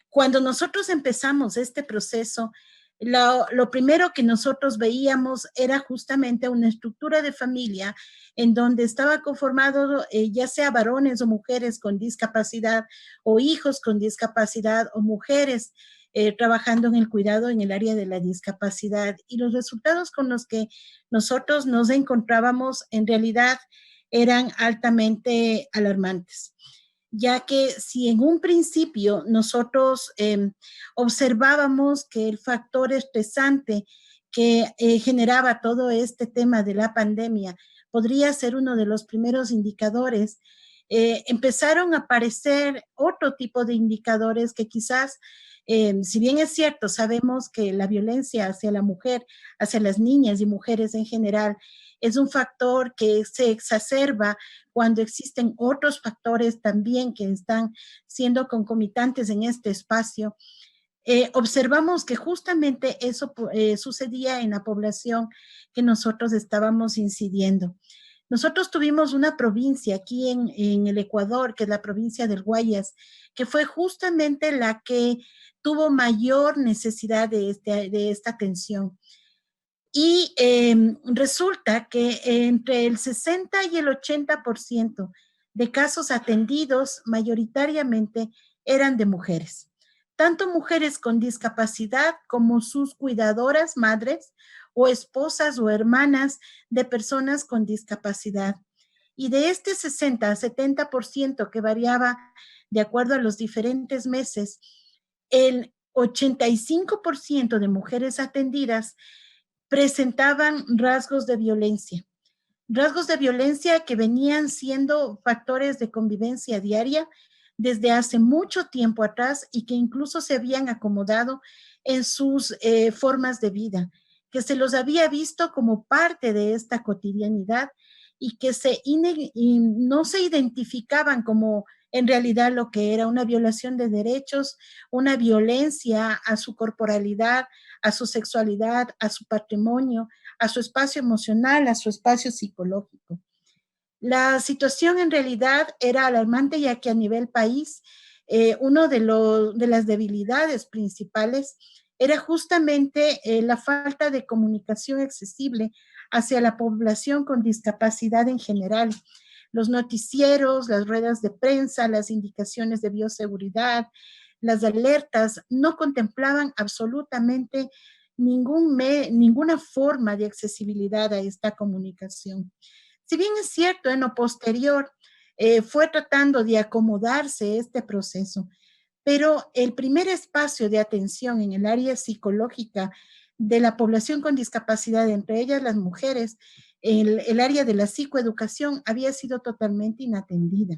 Cuando nosotros empezamos este proceso, lo primero que nosotros veíamos era justamente una estructura de familia en donde estaba conformado ya sea varones o mujeres con discapacidad o hijos con discapacidad o mujeres trabajando en el cuidado en el área de la discapacidad. Y los resultados con los que nosotros nos encontrábamos en realidad eran altamente alarmantes, ya que si en un principio nosotros observábamos que el factor estresante que generaba todo este tema de la pandemia podría ser uno de los primeros indicadores, empezaron a aparecer otro tipo de indicadores que quizás, si bien es cierto, sabemos que la violencia hacia la mujer, hacia las niñas y mujeres en general, es un factor que se exacerba cuando existen otros factores también que están siendo concomitantes en este espacio. Observamos que justamente eso sucedía en la población que nosotros estábamos incidiendo. Nosotros tuvimos una provincia aquí en el Ecuador, que es la provincia del Guayas, que fue justamente la que tuvo mayor necesidad de esta atención. Y resulta que entre el 60 y el 80% de casos atendidos mayoritariamente eran de mujeres, tanto mujeres con discapacidad como sus cuidadoras, madres o esposas o hermanas de personas con discapacidad. Y de este 60 a 70% que variaba de acuerdo a los diferentes meses, el 85% de mujeres atendidas presentaban rasgos de violencia que venían siendo factores de convivencia diaria desde hace mucho tiempo atrás y que incluso se habían acomodado en sus formas de vida, que se los había visto como parte de esta cotidianidad y que no se identificaban como en realidad lo que era una violación de derechos, una violencia a su corporalidad, a su sexualidad, a su patrimonio, a su espacio emocional, a su espacio psicológico. La situación en realidad era alarmante, ya que a nivel país, una de las debilidades principales era justamente la falta de comunicación accesible hacia la población con discapacidad en general. Los noticieros, las ruedas de prensa, las indicaciones de bioseguridad, las alertas no contemplaban absolutamente ninguna forma de accesibilidad a esta comunicación. Si bien es cierto, en lo posterior fue tratando de acomodarse este proceso, pero el primer espacio de atención en el área psicológica de la población con discapacidad, entre ellas las mujeres, el área de la psicoeducación había sido totalmente inatendida.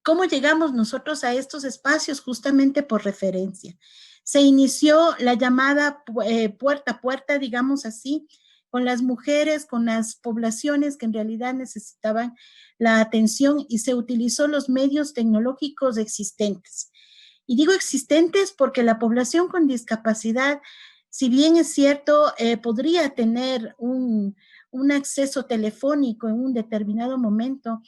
¿Cómo llegamos nosotros a estos espacios? Justamente por referencia. Se inició la llamada puerta a puerta, digamos así, con las mujeres, con las poblaciones que en realidad necesitaban la atención y se utilizó los medios tecnológicos existentes. Y digo existentes porque la población con discapacidad si bien es cierto, podría tener un acceso telefónico en un determinado momento,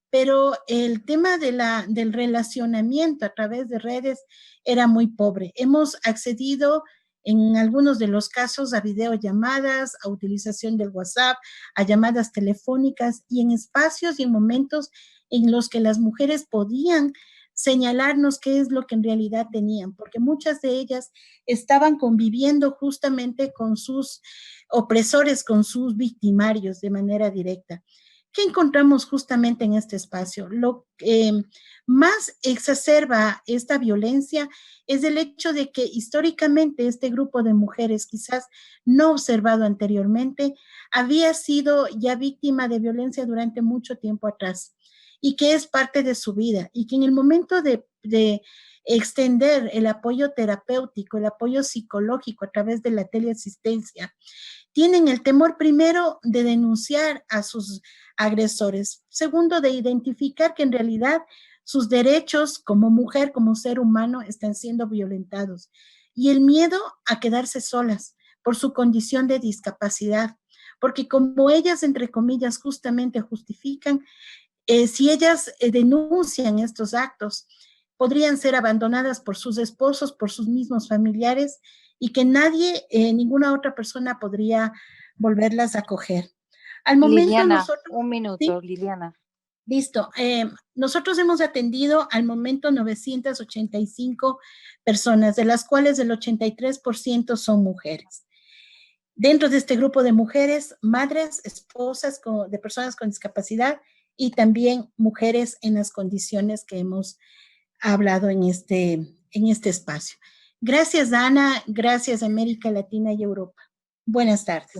pero el tema del relacionamiento a través de redes era muy pobre. Hemos accedido en algunos de los casos a videollamadas, a utilización del WhatsApp, a llamadas telefónicas y en espacios y en momentos en los que las mujeres podían señalarnos qué es lo que en realidad tenían, porque muchas de ellas estaban conviviendo justamente con sus opresores, con sus victimarios de manera directa. ¿Qué encontramos justamente en este espacio? Lo que más exacerba esta violencia es el hecho de que históricamente este grupo de mujeres, quizás no observado anteriormente, había sido ya víctima de violencia durante mucho tiempo atrás y que es parte de su vida y que en el momento de extender el apoyo terapéutico, el apoyo psicológico a través de la teleasistencia, tienen el temor primero de denunciar a sus agresores, segundo de identificar que en realidad sus derechos como mujer, como ser humano, están siendo violentados y el miedo a quedarse solas por su condición de discapacidad, porque como ellas, entre comillas, justamente justifican, si ellas denuncian estos actos, podrían ser abandonadas por sus esposos, por sus mismos familiares y que nadie, ninguna otra persona podría volverlas a acoger. Al momento Liliana, nosotros... un minuto, ¿sí? Liliana. Listo. Nosotros hemos atendido al momento 985 personas, de las cuales el 83% son mujeres. Dentro de este grupo de mujeres, madres, esposas de personas con discapacidad y también mujeres en las condiciones que hemos hablado en este espacio. Gracias, Ana. Gracias, América Latina y Europa. Buenas tardes.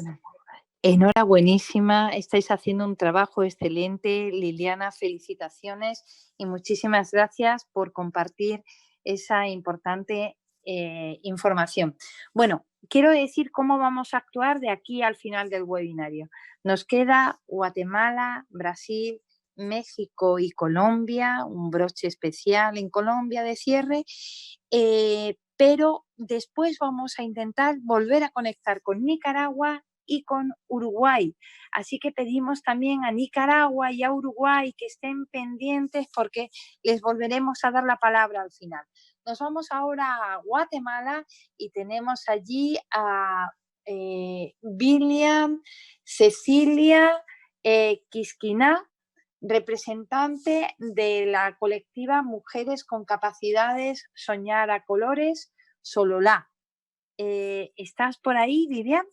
Enhorabuenísima, estáis haciendo un trabajo excelente. Liliana, felicitaciones y muchísimas gracias por compartir esa importante información. Bueno, quiero decir cómo vamos a actuar de aquí al final del webinario. Nos queda Guatemala, Brasil, México y Colombia, un broche especial en Colombia de cierre, pero después vamos a intentar volver a conectar con Nicaragua y con Uruguay. Así que pedimos también a Nicaragua y a Uruguay que estén pendientes porque les volveremos a dar la palabra al final. Nos vamos ahora a Guatemala y tenemos allí a William Cecilia Quisquiná, representante de la colectiva Mujeres con Capacidades Soñar a Colores, Sololá. ¿Estás por ahí, Vivian?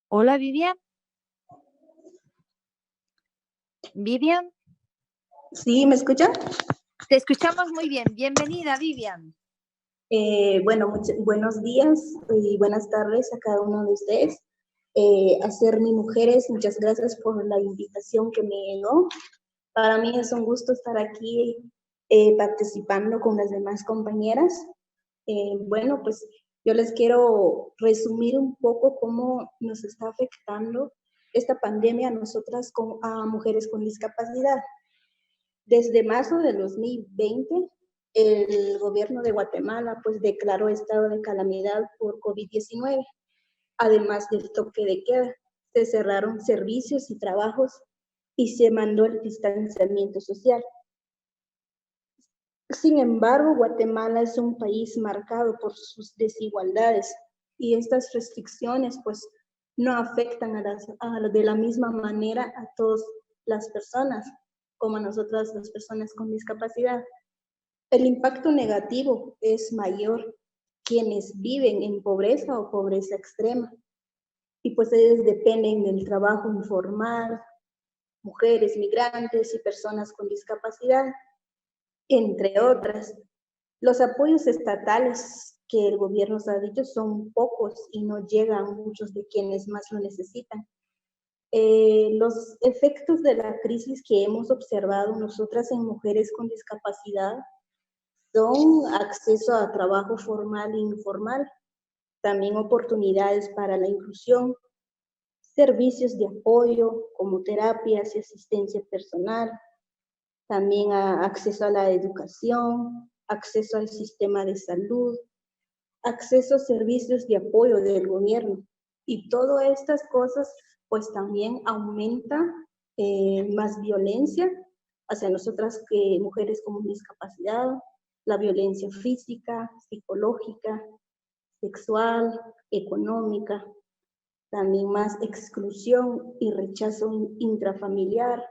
Hola, Vivian. ¿Vivian? Sí, ¿me escuchan? Te escuchamos muy bien. Bienvenida, Vivian. Bueno, buenos días y buenas tardes a cada uno de ustedes. A Sermi Mujeres, muchas gracias por la invitación que me llegó. Para mí es un gusto estar aquí participando con las demás compañeras. Bueno, pues yo les quiero resumir un poco cómo nos está afectando esta pandemia a nosotras, a mujeres con discapacidad. Desde marzo del 2020, el gobierno de Guatemala pues declaró estado de calamidad por COVID-19. Además del toque de queda, se cerraron servicios y trabajos y se mandó el distanciamiento social. Sin embargo, Guatemala es un país marcado por sus desigualdades y estas restricciones pues no afectan de la misma manera a todas las personas, como a nosotras las personas con discapacidad. El impacto negativo es mayor quienes viven en pobreza o pobreza extrema. Y pues ellos dependen del trabajo informal, mujeres migrantes y personas con discapacidad, entre otras. Los apoyos estatales que el gobierno nos ha dicho son pocos y no llegan a muchos de quienes más lo necesitan. Los efectos de la crisis que hemos observado nosotras en mujeres con discapacidad son acceso a trabajo formal e informal, también oportunidades para la inclusión, servicios de apoyo como terapias y asistencia personal, también acceso a la educación, acceso al sistema de salud, acceso a servicios de apoyo del gobierno. Y todas estas cosas pues también aumenta más violencia hacia nosotras que mujeres con discapacidad, la violencia física, psicológica, sexual, económica, también más exclusión y rechazo intrafamiliar,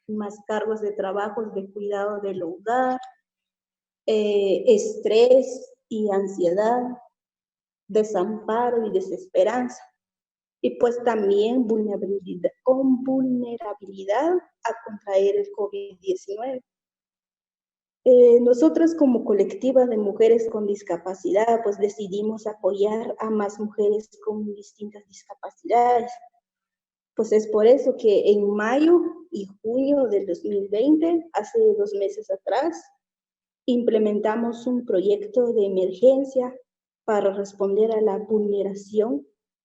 más cargos de trabajos de cuidado del hogar, estrés y ansiedad, desamparo y desesperanza. Y pues también vulnerabilidad a contraer el COVID-19. Nosotras como colectiva de mujeres con discapacidad, pues decidimos apoyar a más mujeres con distintas discapacidades. Pues es por eso que en mayo y junio del 2020, hace 2 meses atrás, implementamos un proyecto de emergencia para responder a la vulneración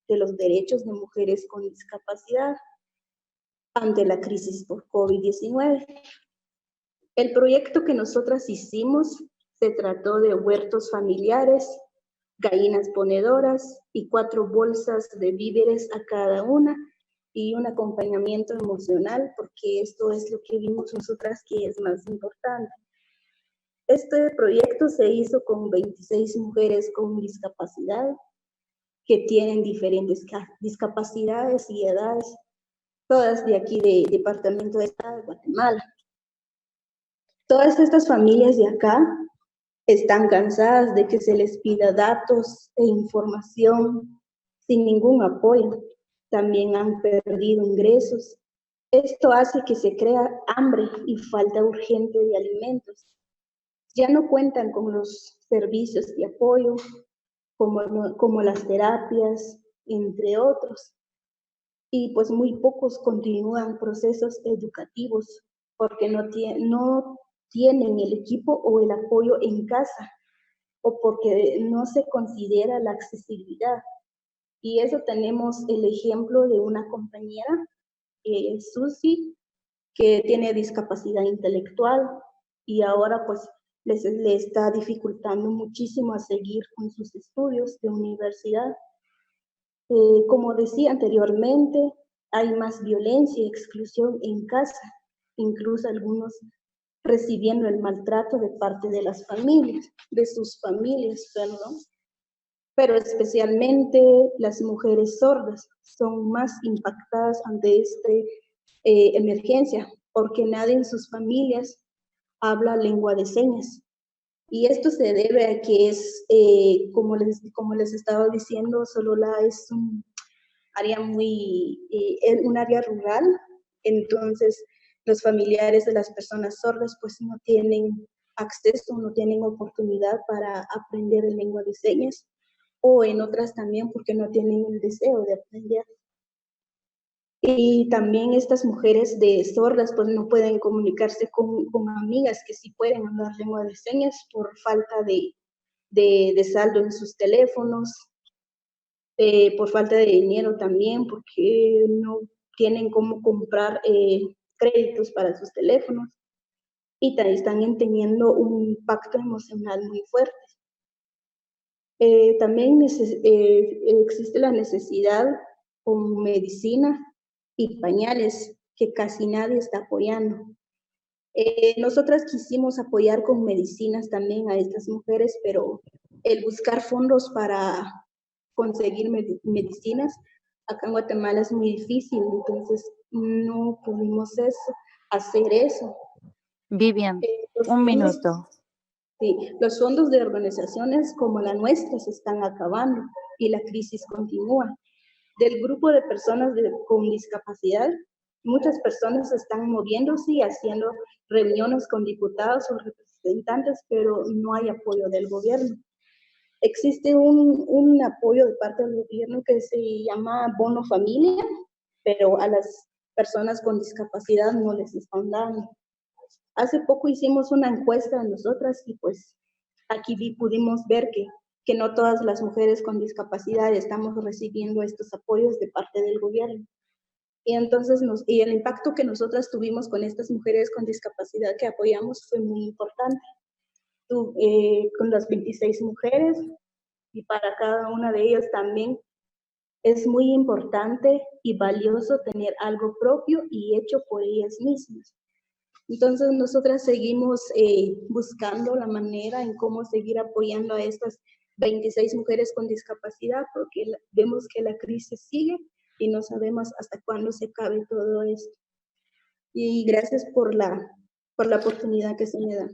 de los derechos de mujeres con discapacidad ante la crisis por COVID-19. El proyecto que nosotras hicimos se trató de huertos familiares, gallinas ponedoras y 4 bolsas de víveres a cada una y un acompañamiento emocional, porque esto es lo que vimos nosotras que es más importante. Este proyecto se hizo con 26 mujeres con discapacidad que tienen diferentes discapacidades y edades, todas de aquí del Departamento de Estado de Guatemala. Todas estas familias de acá están cansadas de que se les pida datos e información sin ningún apoyo. También han perdido ingresos. Esto hace que se crea hambre y falta urgente de alimentos. Ya no cuentan con los servicios de apoyo, como las terapias, entre otros. Y pues muy pocos continúan procesos educativos porque no tienen el equipo o el apoyo en casa o porque no se considera la accesibilidad. Y eso tenemos el ejemplo de una compañera, Susi, que tiene discapacidad intelectual y ahora pues le está dificultando muchísimo a seguir con sus estudios de universidad. Como decía anteriormente, hay más violencia y exclusión en casa, incluso algunos recibiendo el maltrato de parte de las familias, de sus familias, perdón. Pero especialmente las mujeres sordas son más impactadas ante esta emergencia, porque nadie en sus familias habla lengua de señas. Y esto se debe a que es, como les estaba diciendo, Sololá es un área un área rural, entonces los familiares de las personas sordas pues no tienen acceso, no tienen oportunidad para aprender en lengua de señas, o en otras también porque no tienen el deseo de aprender. Y también estas mujeres de sordas pues no pueden comunicarse con amigas que sí pueden hablar lengua de señas por falta de saldo en sus teléfonos, por falta de dinero también, porque no tienen cómo comprar créditos para sus teléfonos y están teniendo un impacto emocional muy fuerte. También existe la necesidad con medicina y pañales que casi nadie está apoyando. Nosotras quisimos apoyar con medicinas también a estas mujeres, pero el buscar fondos para conseguir medicinas acá en Guatemala es muy difícil, entonces no pudimos hacer eso. Vivian, un minuto. Sí, los fondos de organizaciones como la nuestra se están acabando y la crisis continúa. Del grupo de personas con discapacidad, muchas personas están moviéndose y haciendo reuniones con diputados o representantes, pero no hay apoyo del gobierno. Existe un apoyo de parte del gobierno que se llama Bono Familia, pero a las personas con discapacidad no les están dando. Hace poco hicimos una encuesta de nosotras y pues aquí pudimos ver que no todas las mujeres con discapacidad estamos recibiendo estos apoyos de parte del gobierno. Y entonces el impacto que nosotras tuvimos con estas mujeres con discapacidad que apoyamos fue muy importante. con las 26 mujeres, y para cada una de ellas también es muy importante y valioso tener algo propio y hecho por ellas mismas. Entonces nosotras seguimos buscando la manera en cómo seguir apoyando a estas 26 mujeres con discapacidad, porque vemos que la crisis sigue y no sabemos hasta cuándo se acabe todo esto. Y gracias por la oportunidad que se me da.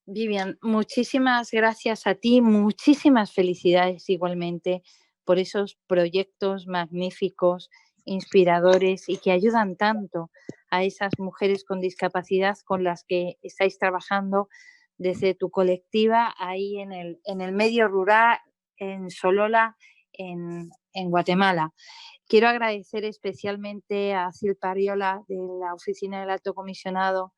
Vivian, muchísimas gracias a ti, muchísimas felicidades igualmente por esos proyectos magníficos, inspiradores y que ayudan tanto a esas mujeres con discapacidad con las que estáis trabajando desde tu colectiva ahí en el medio rural, en Solola, en Guatemala. Quiero agradecer especialmente a Sil Parriola de la Oficina del Alto Comisionado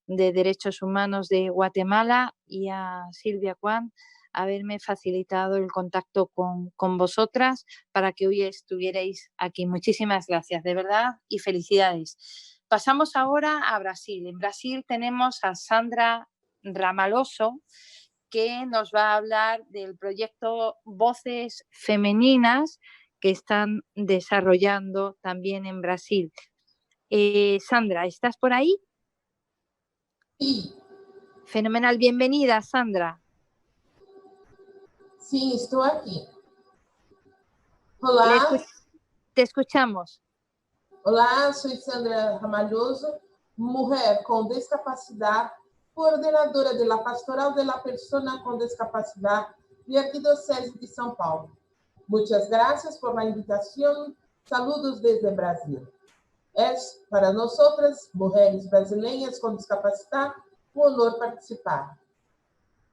de Derechos Humanos de Guatemala y a Silvia Kwan haberme facilitado el contacto con vosotras para que hoy estuvierais aquí. Muchísimas gracias, de verdad, y felicidades. Pasamos ahora a Brasil. En Brasil tenemos a Sandra Ramaloso, que nos va a hablar del proyecto Voces Femeninas que están desarrollando también en Brasil. Sandra, ¿estás por ahí? Sí. Fenomenal, bienvenida, Sandra. Sí, estoy aquí. Hola. Te escuchamos. Hola, soy Sandra Ramalhoso, mujer con discapacidad, coordenadora de la Pastoral de la Persona con Discapacidad de Arquidiocese de São Paulo. Muchas gracias por la invitación. Saludos desde Brasil. Es para nosotras, mujeres brasileñas con discapacidad, un honor participar.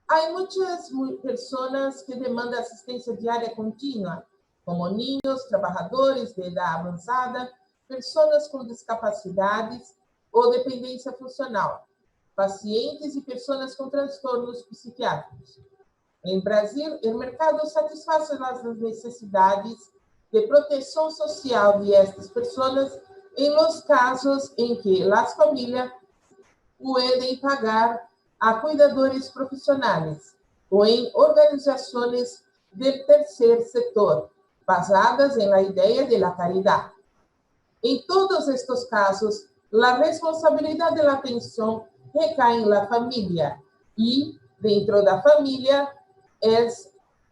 Hay muchas personas que demandan asistencia diaria continua, como niños, trabajadores de edad avanzada, personas con discapacidades o dependencia funcional, pacientes y personas con trastornos psiquiátricos. En Brasil, el mercado satisface las necesidades de protección social de estas personas en los casos en que las familias pueden pagar a cuidadores profissionais ou em organizações do terceiro setor, basadas em la ideia de la caridade. Em todos estes casos, a responsabilidade da atenção recai em la família e, dentro da família, é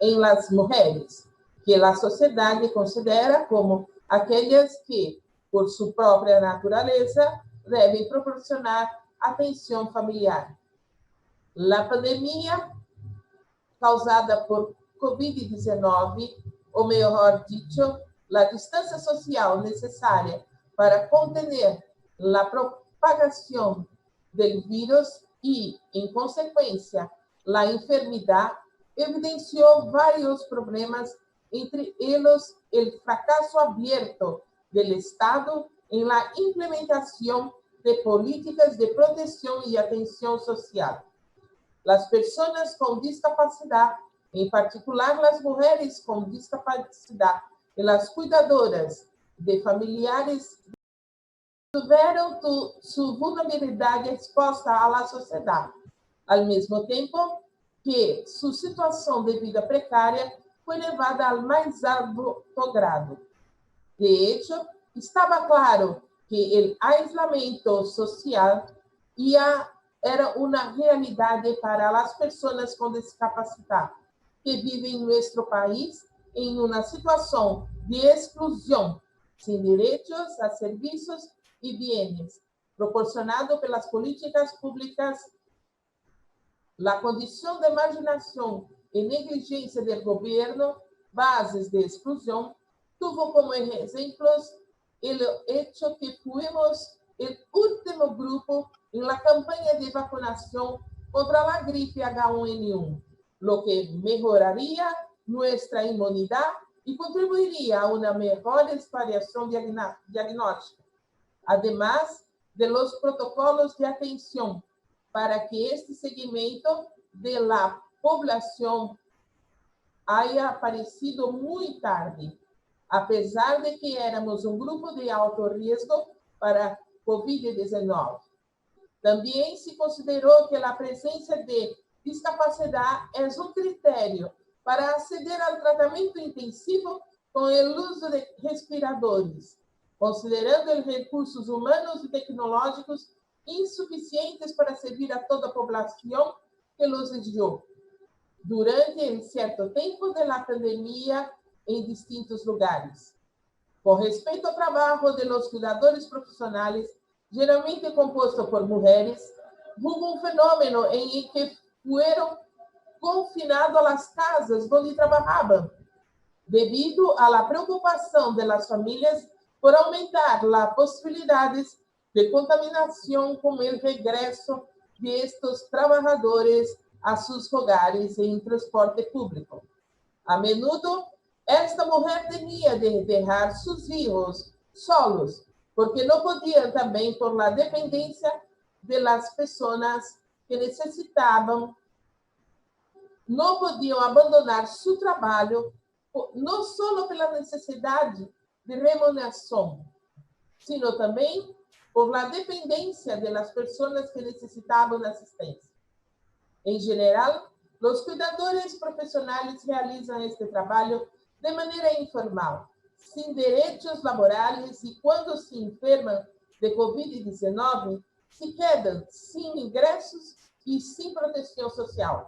em las mulheres, que a sociedade considera como aquelas que, por sua própria natureza, devem proporcionar atenção familiar. A pandemia causada por Covid-19, ou melhor dito, a distância social necessária para conter a propagação do vírus e, em consequência, a enfermidade, evidenciou vários problemas, entre eles o fracasso aberto do Estado em la implementação de políticas de proteção e atenção social. As pessoas com discapacidade, em particular as mulheres com discapacidade e as cuidadoras de familiares, tiveram sua vulnerabilidade exposta à sociedade, ao mesmo tempo que sua situação de vida precária foi levada ao mais alto grado. De hecho, estava claro que o aislamiento social era uma realidade para as pessoas com discapacidade que vivem em nosso país em uma situação de exclusão, sem direitos a serviços e bens proporcionado pelas políticas públicas. A condição de marginação e negligência do governo, bases de exclusão, tuvo como exemplos o hecho que fuimos o último grupo em la campanha de vacunação contra a gripe H1N1, lo que mejoraria nossa imunidade e contribuiria a uma melhor variação diagnóstica, además de los protocolos de atenção, para que este segmento de la población haya aparecido muy tarde, apesar de que éramos um grupo de alto risco para COVID-19. Também se considerou que a presença de discapacidad es un criterio para acceder al tratamiento intensivo con el uso de respiradores, considerando os recursos humanos e tecnológicos insuficientes para servir a toda a população que los exigiu durante el certo tempo da pandemia em distintos lugares. Com respeito ao trabalho de los cuidadores profissionais, geralmente composto por mulheres, hubo um fenômeno em que foram confinados a las casas onde trabalhavam, devido à la preocupação de las famílias por aumentar las possibilidades de contaminação com o regresso de estos trabajadores a sus hogares em transporte público. A menudo, esta mujer tenía de dejar sus hijos solos, porque no podían también por la dependencia de las personas que necesitaban, no podían abandonar su trabajo, no solo por la necesidad de remuneración, sino también por la dependencia de las personas que necesitaban asistencia. En general, los cuidadores profesionales realizan este trabajo de manera informal, sin derechos laborales y cuando se enferman de COVID-19, se quedan sin ingresos y sin protección social.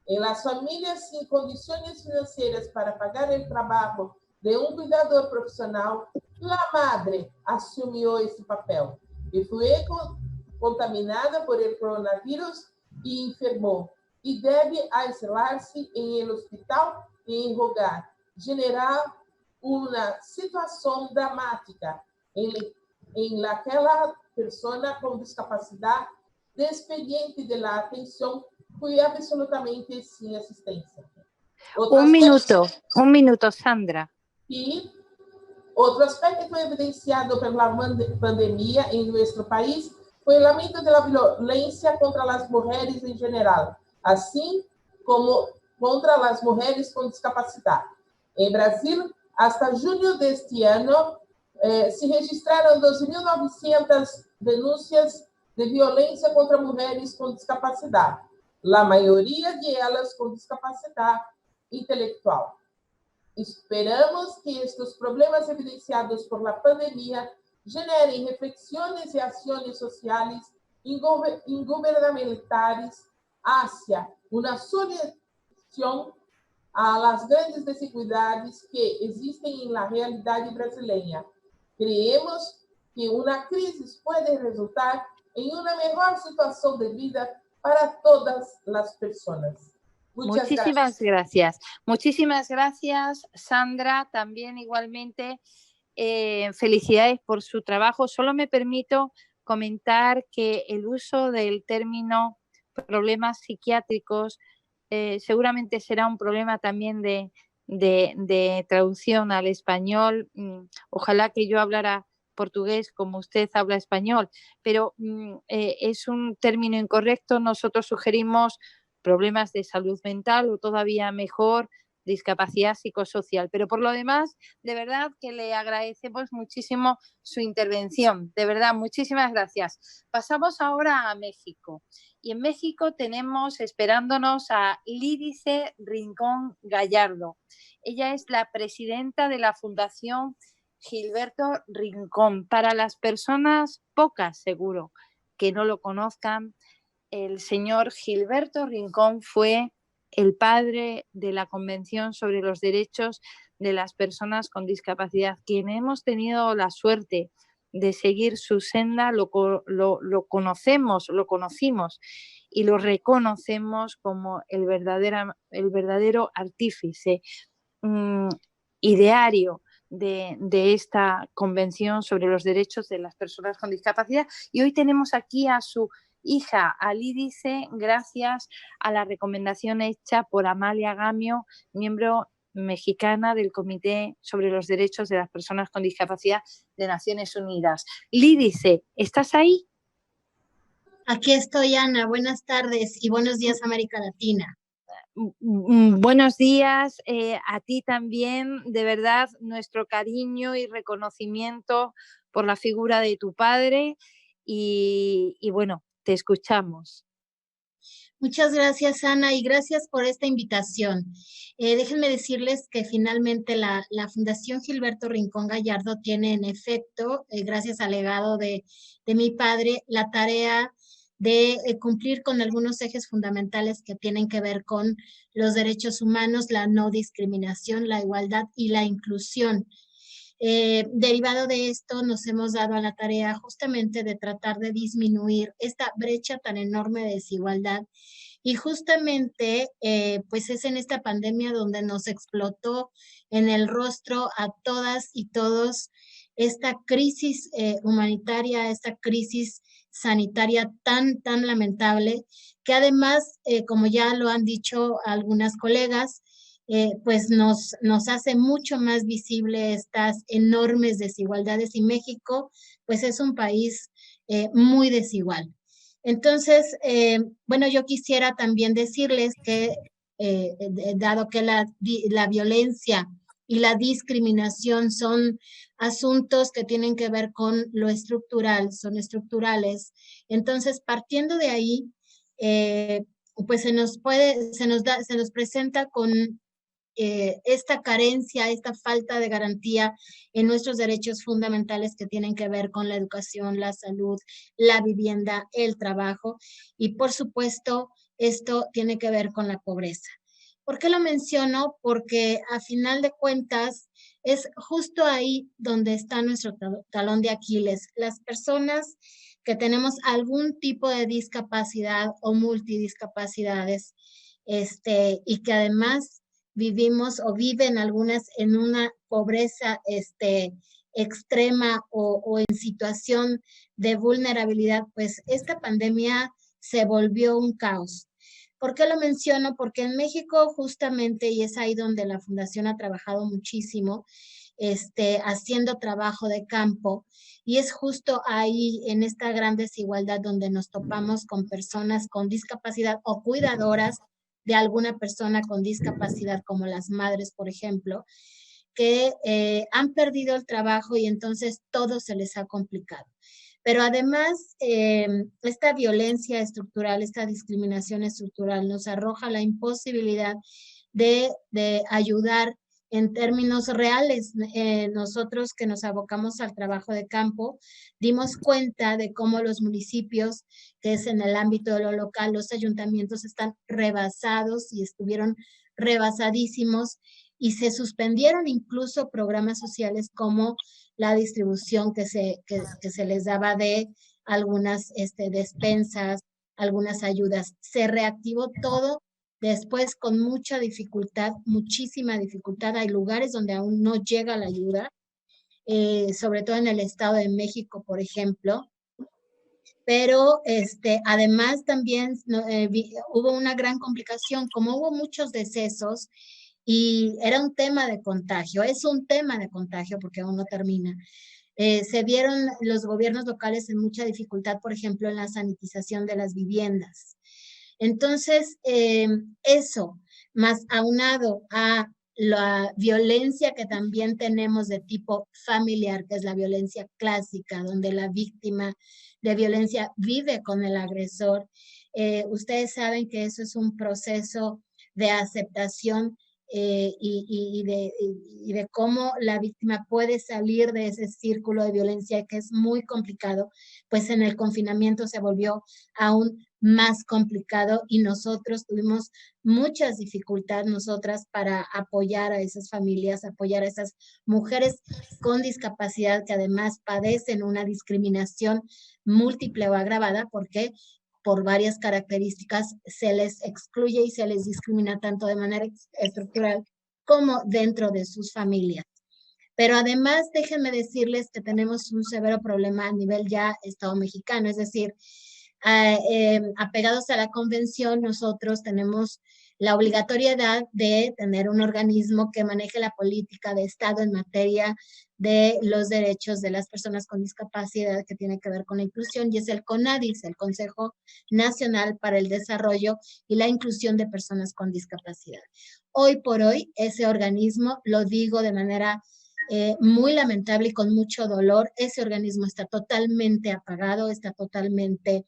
En las familias sin condiciones financieras para pagar el trabajo de un cuidador profesional, la madre asumió este papel y fue contaminada por el coronavirus y enfermó, y debe aislar-se en el hospital y en hogar, generar una situación dramática en la que la persona con discapacidad dependiente de la atención fue absolutamente sin asistencia. Un minuto, Sandra. Y otro aspecto evidenciado por la pandemia en nuestro país fue el aumento de la violencia contra las mujeres en general, así como contra las mujeres con discapacidad. En Brasil, hasta junio de este año, se registraron 2.900 denuncias de violencia contra mujeres con discapacidad, la mayoría de ellas con discapacidad intelectual. Esperamos que estos problemas evidenciados por la pandemia generen reflexiones y acciones sociales y gubernamentales hacia una solución a las grandes desigualdades que existen en la realidad brasileña. Creemos que una crisis puede resultar en una mejor situación de vida para todas las personas. Muchísimas gracias. Muchísimas gracias, Sandra. También igualmente felicidades por su trabajo. Solo me permito comentar que el uso del término problemas psiquiátricos seguramente será un problema también de traducción al español. Ojalá que yo hablara portugués como usted habla español, pero es un término incorrecto. Nosotros sugerimos problemas de salud mental o todavía mejor, discapacidad psicosocial. Pero por lo demás, de verdad que le agradecemos muchísimo su intervención. De verdad, muchísimas gracias. Pasamos ahora a México. Y en México tenemos esperándonos a Lídice Rincón Gallardo. Ella es la presidenta de la Fundación Gilberto Rincón. Para las personas, pocas seguro, que no lo conozcan, el señor Gilberto Rincón fue el padre de la Convención sobre los Derechos de las Personas con Discapacidad. Quienes hemos tenido la suerte de seguir su senda lo conocimos y lo reconocemos como el verdadero artífice, ideario de esta Convención sobre los Derechos de las Personas con Discapacidad. Y hoy tenemos aquí a su hija, a Lídice, gracias a la recomendación hecha por Amalia Gamio, miembro mexicana del Comité sobre los Derechos de las Personas con Discapacidad de Naciones Unidas. Lídice, ¿estás ahí? Aquí estoy, Ana. Buenas tardes y buenos días, América Latina. Buenos días a ti también. De verdad, nuestro cariño y reconocimiento por la figura de tu padre y bueno, te escuchamos. Muchas gracias, Ana, y gracias por esta invitación. Déjenme decirles que finalmente la Fundación Gilberto Rincón Gallardo tiene en efecto, gracias al legado de mi padre, la tarea de cumplir con algunos ejes fundamentales que tienen que ver con los derechos humanos, la no discriminación, la igualdad y la inclusión. Derivado de esto, nos hemos dado a la tarea justamente de tratar de disminuir esta brecha tan enorme de desigualdad. Y justamente, pues es en esta pandemia donde nos explotó en el rostro a todas y todos esta crisis humanitaria, esta crisis sanitaria tan lamentable, que además, como ya lo han dicho algunas colegas, pues nos hace mucho más visible estas enormes desigualdades, y México pues es un país muy desigual. Entonces, bueno, yo quisiera también decirles que dado que la violencia y la discriminación son asuntos que tienen que ver con lo estructural, son estructurales, entonces partiendo de ahí, pues se nos presenta con esta carencia, esta falta de garantía en nuestros derechos fundamentales que tienen que ver con la educación, la salud, la vivienda, el trabajo, y por supuesto esto tiene que ver con la pobreza. ¿Por qué lo menciono? Porque a final de cuentas es justo ahí donde está nuestro talón de Aquiles. Las personas que tenemos algún tipo de discapacidad o multidiscapacidades, y que además vivimos o viven algunas en una pobreza extrema o en situación de vulnerabilidad, pues esta pandemia se volvió un caos. ¿Por qué lo menciono? Porque en México justamente, y es ahí donde la Fundación ha trabajado muchísimo, haciendo trabajo de campo, y es justo ahí en esta gran desigualdad donde nos topamos con personas con discapacidad o cuidadoras de alguna persona con discapacidad, como las madres, por ejemplo, que han perdido el trabajo y entonces todo se les ha complicado. Pero además, esta violencia estructural, esta discriminación estructural nos arroja la imposibilidad de ayudar en términos reales. Nosotros que nos abocamos al trabajo de campo, dimos cuenta de cómo los municipios, que es en el ámbito de lo local, los ayuntamientos están rebasados y estuvieron rebasadísimos, y se suspendieron incluso programas sociales como la distribución que se les daba de algunas despensas, algunas ayudas. Se reactivó todo después con mucha dificultad, muchísima dificultad. Hay lugares donde aún no llega la ayuda, sobre todo en el Estado de México, por ejemplo. Pero además también hubo una gran complicación, como hubo muchos decesos, y era un tema de contagio, es un tema de contagio porque aún no termina. Se vieron los gobiernos locales en mucha dificultad, por ejemplo, en la sanitización de las viviendas. Entonces, eso, más aunado a la violencia que también tenemos de tipo familiar, que es la violencia clásica, donde la víctima de violencia vive con el agresor. Ustedes saben que eso es un proceso de aceptación y de cómo la víctima puede salir de ese círculo de violencia, que es muy complicado. Pues en el confinamiento se volvió aún más complicado, y nosotros tuvimos muchas dificultades, nosotras, para apoyar a esas familias, apoyar a esas mujeres con discapacidad que además padecen una discriminación múltiple o agravada, porque por varias características se les excluye y se les discrimina tanto de manera estructural como dentro de sus familias. Pero además, déjenme decirles que tenemos un severo problema a nivel ya Estado mexicano, es decir, apegados a la convención, nosotros tenemos la obligatoriedad de tener un organismo que maneje la política de Estado en materia de los derechos de las personas con discapacidad, que tiene que ver con la inclusión, y es el CONADIS, el Consejo Nacional para el Desarrollo y la Inclusión de Personas con Discapacidad. Hoy por hoy, ese organismo, lo digo de manera muy lamentable y con mucho dolor, ese organismo está totalmente apagado, está totalmente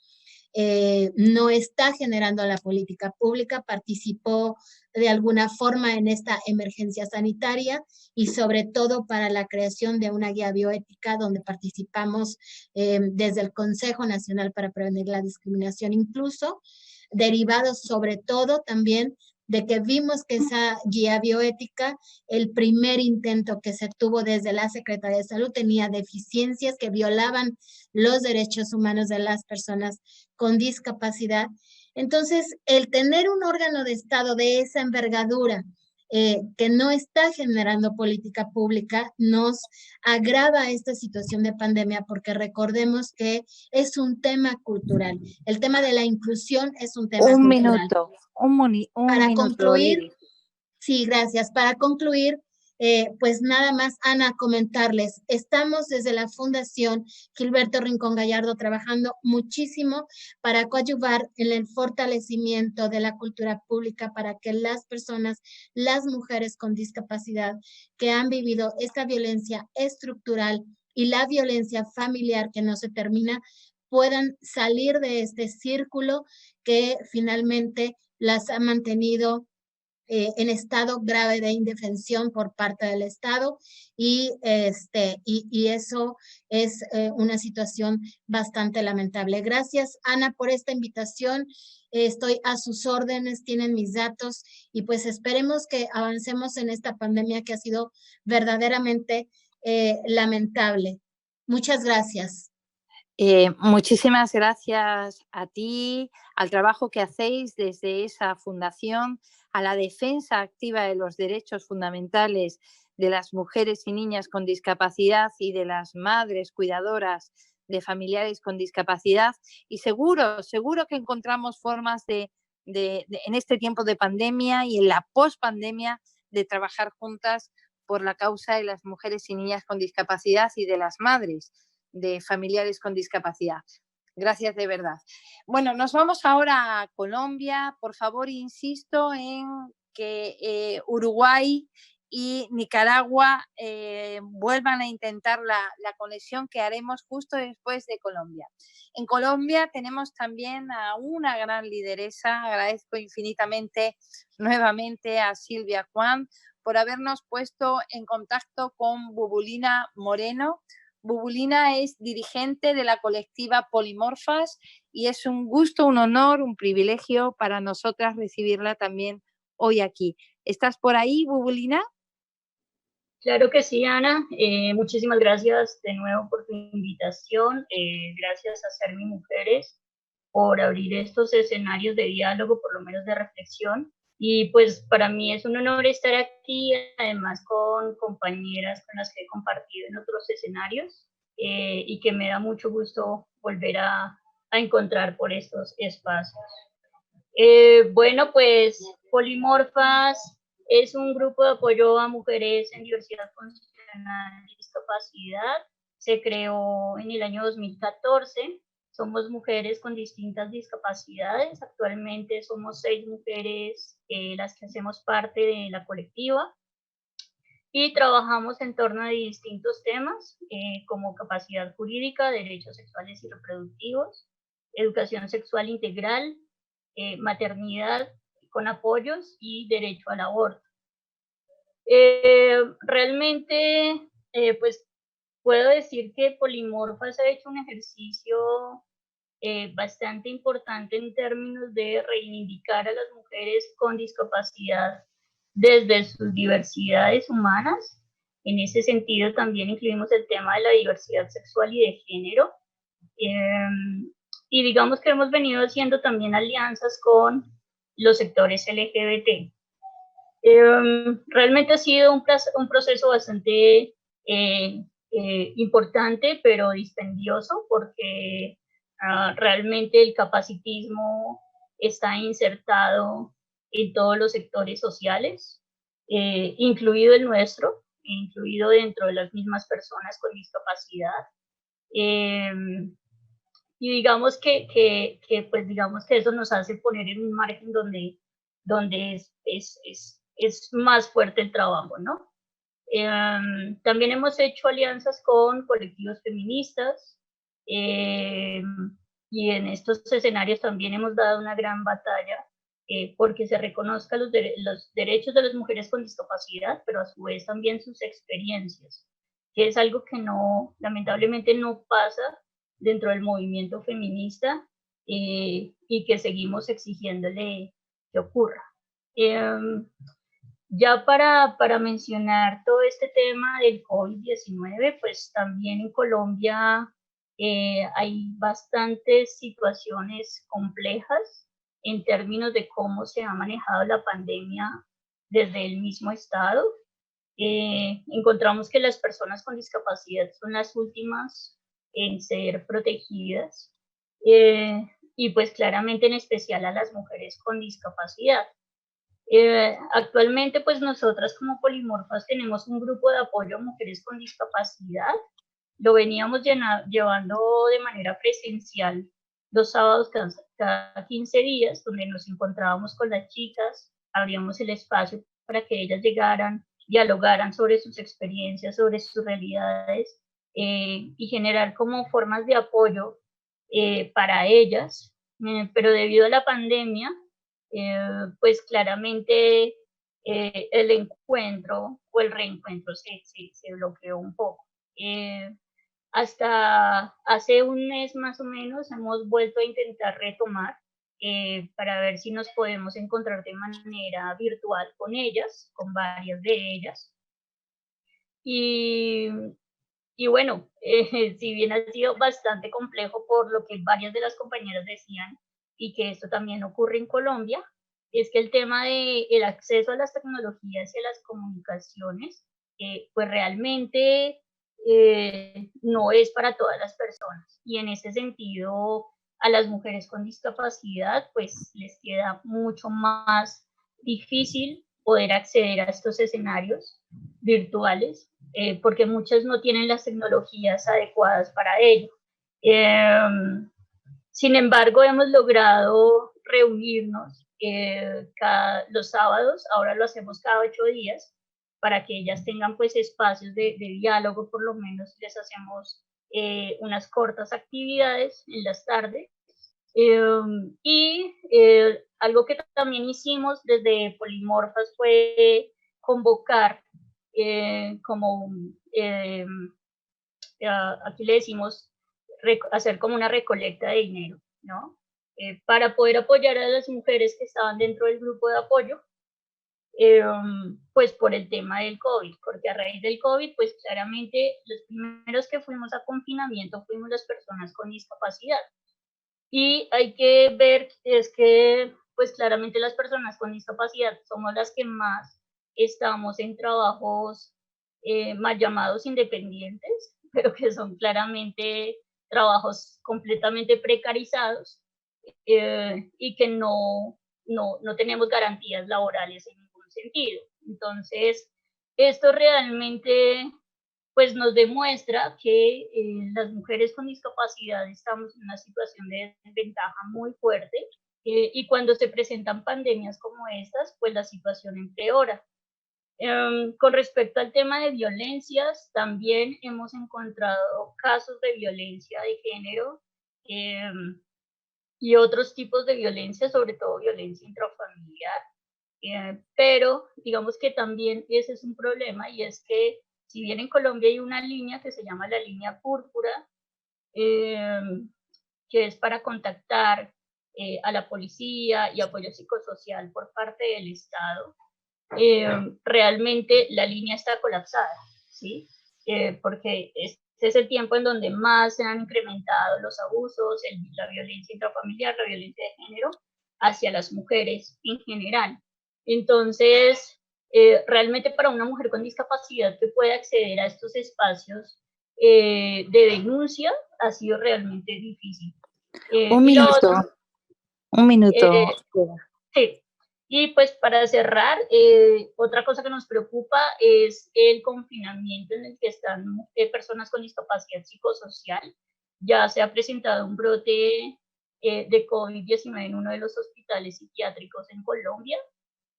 no está generando la política pública, participó de alguna forma en esta emergencia sanitaria y sobre todo para la creación de una guía bioética donde participamos desde el Consejo Nacional para Prevenir la Discriminación, incluso derivados sobre todo también de que vimos que esa guía bioética, el primer intento que se tuvo desde la Secretaría de Salud tenía deficiencias que violaban los derechos humanos de las personas con discapacidad. Entonces, el tener un órgano de Estado de esa envergadura que no está generando política pública nos agrava esta situación de pandemia porque recordemos que es un tema cultural. El tema de la inclusión es un tema cultural. Para concluir, Lili. sí, gracias. Para concluir, pues nada más, Ana, comentarles, estamos desde la Fundación Gilberto Rincón Gallardo trabajando muchísimo para coadyuvar en el fortalecimiento de la cultura pública para que las personas, las mujeres con discapacidad que han vivido esta violencia estructural y la violencia familiar que no se termina, puedan salir de este círculo que finalmente las ha mantenido en estado grave de indefensión por parte del Estado y eso es una situación bastante lamentable. Gracias, Ana, por esta invitación. Estoy a sus órdenes, tienen mis datos y pues esperemos que avancemos en esta pandemia que ha sido verdaderamente lamentable. Muchas gracias. Muchísimas gracias a ti, al trabajo que hacéis desde esa fundación, a la defensa activa de los derechos fundamentales de las mujeres y niñas con discapacidad y de las madres cuidadoras de familiares con discapacidad. Y seguro que encontramos formas en este tiempo de pandemia y en la pospandemia de trabajar juntas por la causa de las mujeres y niñas con discapacidad y de las madres de familiares con discapacidad. Gracias de verdad. Bueno, nos vamos ahora a Colombia. Por favor, insisto en que Uruguay y Nicaragua vuelvan a intentar la conexión que haremos justo después de Colombia. En Colombia tenemos también a una gran lideresa. Agradezco infinitamente nuevamente a Silvia Juan por habernos puesto en contacto con Bubulina Moreno. Bubulina es dirigente de la colectiva Polimorfas y es un gusto, un honor, un privilegio para nosotras recibirla también hoy aquí. ¿Estás por ahí, Bubulina? Claro que sí, Ana. Muchísimas gracias de nuevo por tu invitación. Gracias a Sermi Mujeres por abrir estos escenarios de diálogo, por lo menos de reflexión. Y pues para mí es un honor estar aquí, además con compañeras con las que he compartido en otros escenarios y que me da mucho gusto volver a encontrar por estos espacios. Bueno, pues Polimorfas es un grupo de apoyo a mujeres en diversidad funcional y discapacidad. Se creó en el año 2014. Somos mujeres con distintas discapacidades. Actualmente somos 6 mujeres las que hacemos parte de la colectiva y trabajamos en torno a distintos temas como capacidad jurídica, derechos sexuales y reproductivos, educación sexual integral, maternidad con apoyos y derecho al aborto. Realmente, pues puedo decir que Polimorfas ha hecho un ejercicio bastante importante en términos de reivindicar a las mujeres con discapacidad desde sus diversidades humanas. En ese sentido también incluimos el tema de la diversidad sexual y de género. Y digamos que hemos venido haciendo también alianzas con los sectores LGBT. Realmente ha sido un proceso bastante importante, pero dispendioso, porque realmente el capacitismo está insertado en todos los sectores sociales, incluido el nuestro, incluido dentro de las mismas personas con discapacidad. Y digamos que eso nos hace poner en un margen donde es más fuerte el trabajo, ¿no? También hemos hecho alianzas con colectivos feministas y y en estos escenarios también hemos dado una gran batalla porque se reconozcan los derechos de las mujeres con discapacidad, pero a su vez también sus experiencias, que es algo que lamentablemente no pasa dentro del movimiento feminista y que seguimos exigiéndole que ocurra. Ya para mencionar todo este tema del COVID-19, pues también en Colombia hay bastantes situaciones complejas en términos de cómo se ha manejado la pandemia desde el mismo Estado. Encontramos que las personas con discapacidad son las últimas en ser protegidas y pues claramente en especial a las mujeres con discapacidad. Actualmente pues nosotras como Polimorfas tenemos un grupo de apoyo a mujeres con discapacidad. Lo veníamos llevando de manera presencial los sábados cada 15 días, donde nos encontrábamos con las chicas, abríamos el espacio para que ellas llegaran, dialogaran sobre sus experiencias, sobre sus realidades y generar como formas de apoyo para ellas. Pero debido a la pandemia, pues claramente el encuentro o el reencuentro se bloqueó un poco. Hasta hace un mes más o menos hemos vuelto a intentar retomar para ver si nos podemos encontrar de manera virtual con ellas, con varias de ellas. Y bueno, si bien ha sido bastante complejo por lo que varias de las compañeras decían, y que esto también ocurre en Colombia, es que el tema del acceso a las tecnologías y a las comunicaciones, pues realmente no es para todas las personas. Y en ese sentido, a las mujeres con discapacidad, pues les queda mucho más difícil poder acceder a estos escenarios virtuales, porque muchas no tienen las tecnologías adecuadas para ello. Sin embargo, hemos logrado reunirnos los sábados, ahora lo hacemos cada 8 días, para que ellas tengan pues espacios de diálogo, por lo menos les hacemos unas cortas actividades en las tardes. Algo que también hicimos desde Polimorfas fue convocar aquí le decimos hacer como una recolecta de dinero, ¿no? Para poder apoyar a las mujeres que estaban dentro del grupo de apoyo, pues por el tema del COVID, porque a raíz del COVID, pues claramente los primeros que fuimos a confinamiento fuimos las personas con discapacidad. Y hay que ver, es que pues claramente las personas con discapacidad somos las que más estamos en trabajos mal llamados independientes, pero que son claramente trabajos completamente precarizados y que no tenemos garantías laborales en ningún sentido. Entonces, esto realmente pues nos demuestra que las mujeres con discapacidad estamos en una situación de desventaja muy fuerte y cuando se presentan pandemias como estas, pues la situación empeora. Con respecto al tema de violencias, también hemos encontrado casos de violencia de género y otros tipos de violencia, sobre todo violencia intrafamiliar. Pero digamos que también ese es un problema, y es que si bien en Colombia hay una línea que se llama la línea púrpura, que es para contactar a la policía y apoyo psicosocial por parte del Estado, realmente la línea está colapsada, ¿sí? Porque este es el tiempo en donde más se han incrementado los abusos, la violencia intrafamiliar, la violencia de género hacia las mujeres en general. Entonces, realmente para una mujer con discapacidad que pueda acceder a estos espacios de denuncia ha sido realmente difícil. Un minuto. Sí. Y pues para cerrar, otra cosa que nos preocupa es el confinamiento en el que están personas con discapacidad psicosocial. Ya se ha presentado un brote de COVID-19 en uno de los hospitales psiquiátricos en Colombia.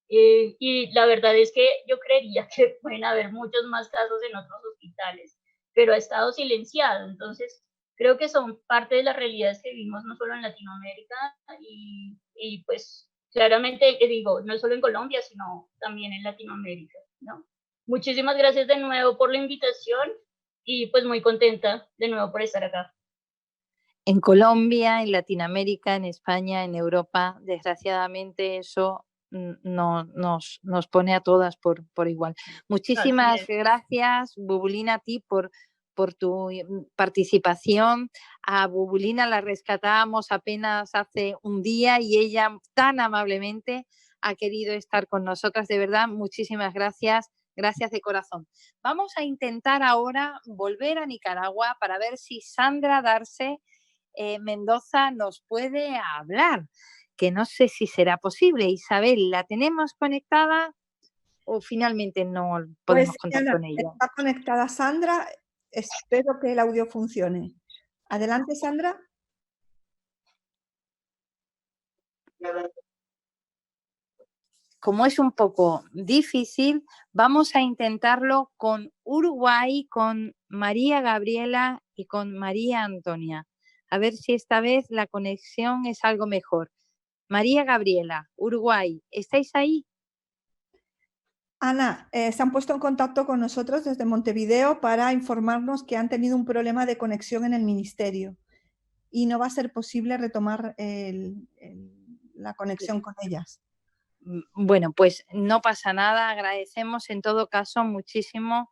Y la verdad es que yo creería que pueden haber muchos más casos en otros hospitales, pero ha estado silenciado. Entonces, creo que son parte de las realidades que vivimos no solo en Latinoamérica y pues claramente, digo, no solo en Colombia, sino también en Latinoamérica, ¿no? Muchísimas gracias de nuevo por la invitación y pues muy contenta de nuevo por estar acá. En Colombia, en Latinoamérica, en España, en Europa, desgraciadamente eso nos pone a todas por igual. Muchísimas gracias, Bubulina, a ti por tu participación. A Bubulina la rescatábamos apenas hace un día y ella tan amablemente ha querido estar con nosotras. De verdad, muchísimas gracias. Gracias de corazón. Vamos a intentar ahora volver a Nicaragua para ver si Sandra Darce Mendoza nos puede hablar, que no sé si será posible. Isabel, ¿la tenemos conectada o finalmente no podemos contar Ana, con ella? Está conectada Sandra, espero que el audio funcione. Adelante, Sandra. Como es un poco difícil, vamos a intentarlo con Uruguay, con María Gabriela y con María Antonia. A ver si esta vez la conexión es algo mejor. María Gabriela, Uruguay, ¿estáis ahí? Ana, se han puesto en contacto con nosotros desde Montevideo para informarnos que han tenido un problema de conexión en el ministerio y no va a ser posible retomar la conexión con ellas. Bueno, pues no pasa nada. Agradecemos en todo caso muchísimo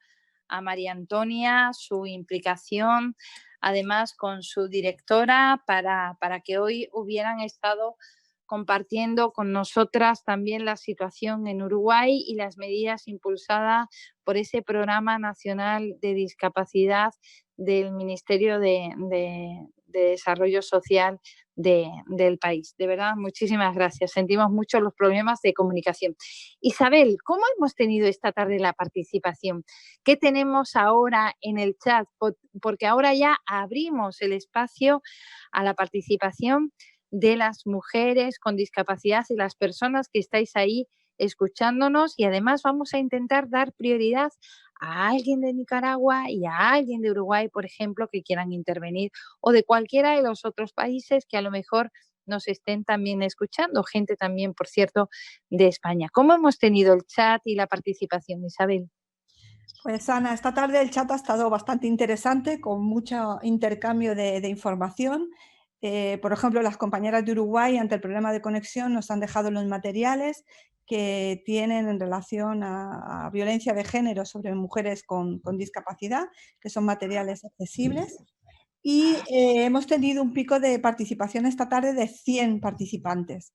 a María Antonia su implicación, además con su directora, para que hoy hubieran estado compartiendo con nosotras también la situación en Uruguay y las medidas impulsadas por ese Programa Nacional de Discapacidad del Ministerio de Desarrollo Social del país. De verdad, muchísimas gracias. Sentimos mucho los problemas de comunicación. Isabel, ¿cómo hemos tenido esta tarde la participación? ¿Qué tenemos ahora en el chat? Porque ahora ya abrimos el espacio a la participación de las mujeres con discapacidad y las personas que estáis ahí escuchándonos, y además vamos a intentar dar prioridad a alguien de Nicaragua y a alguien de Uruguay, por ejemplo, que quieran intervenir, o de cualquiera de los otros países que a lo mejor nos estén también escuchando, gente también, por cierto, de España. ¿Cómo hemos tenido el chat y la participación, Isabel? Pues Ana, esta tarde el chat ha estado bastante interesante, con mucho intercambio de información. Por ejemplo, las compañeras de Uruguay, ante el problema de conexión, nos han dejado los materiales que tienen en relación a violencia de género sobre mujeres con discapacidad, que son materiales accesibles. Y hemos tenido un pico de participación esta tarde de 100 participantes.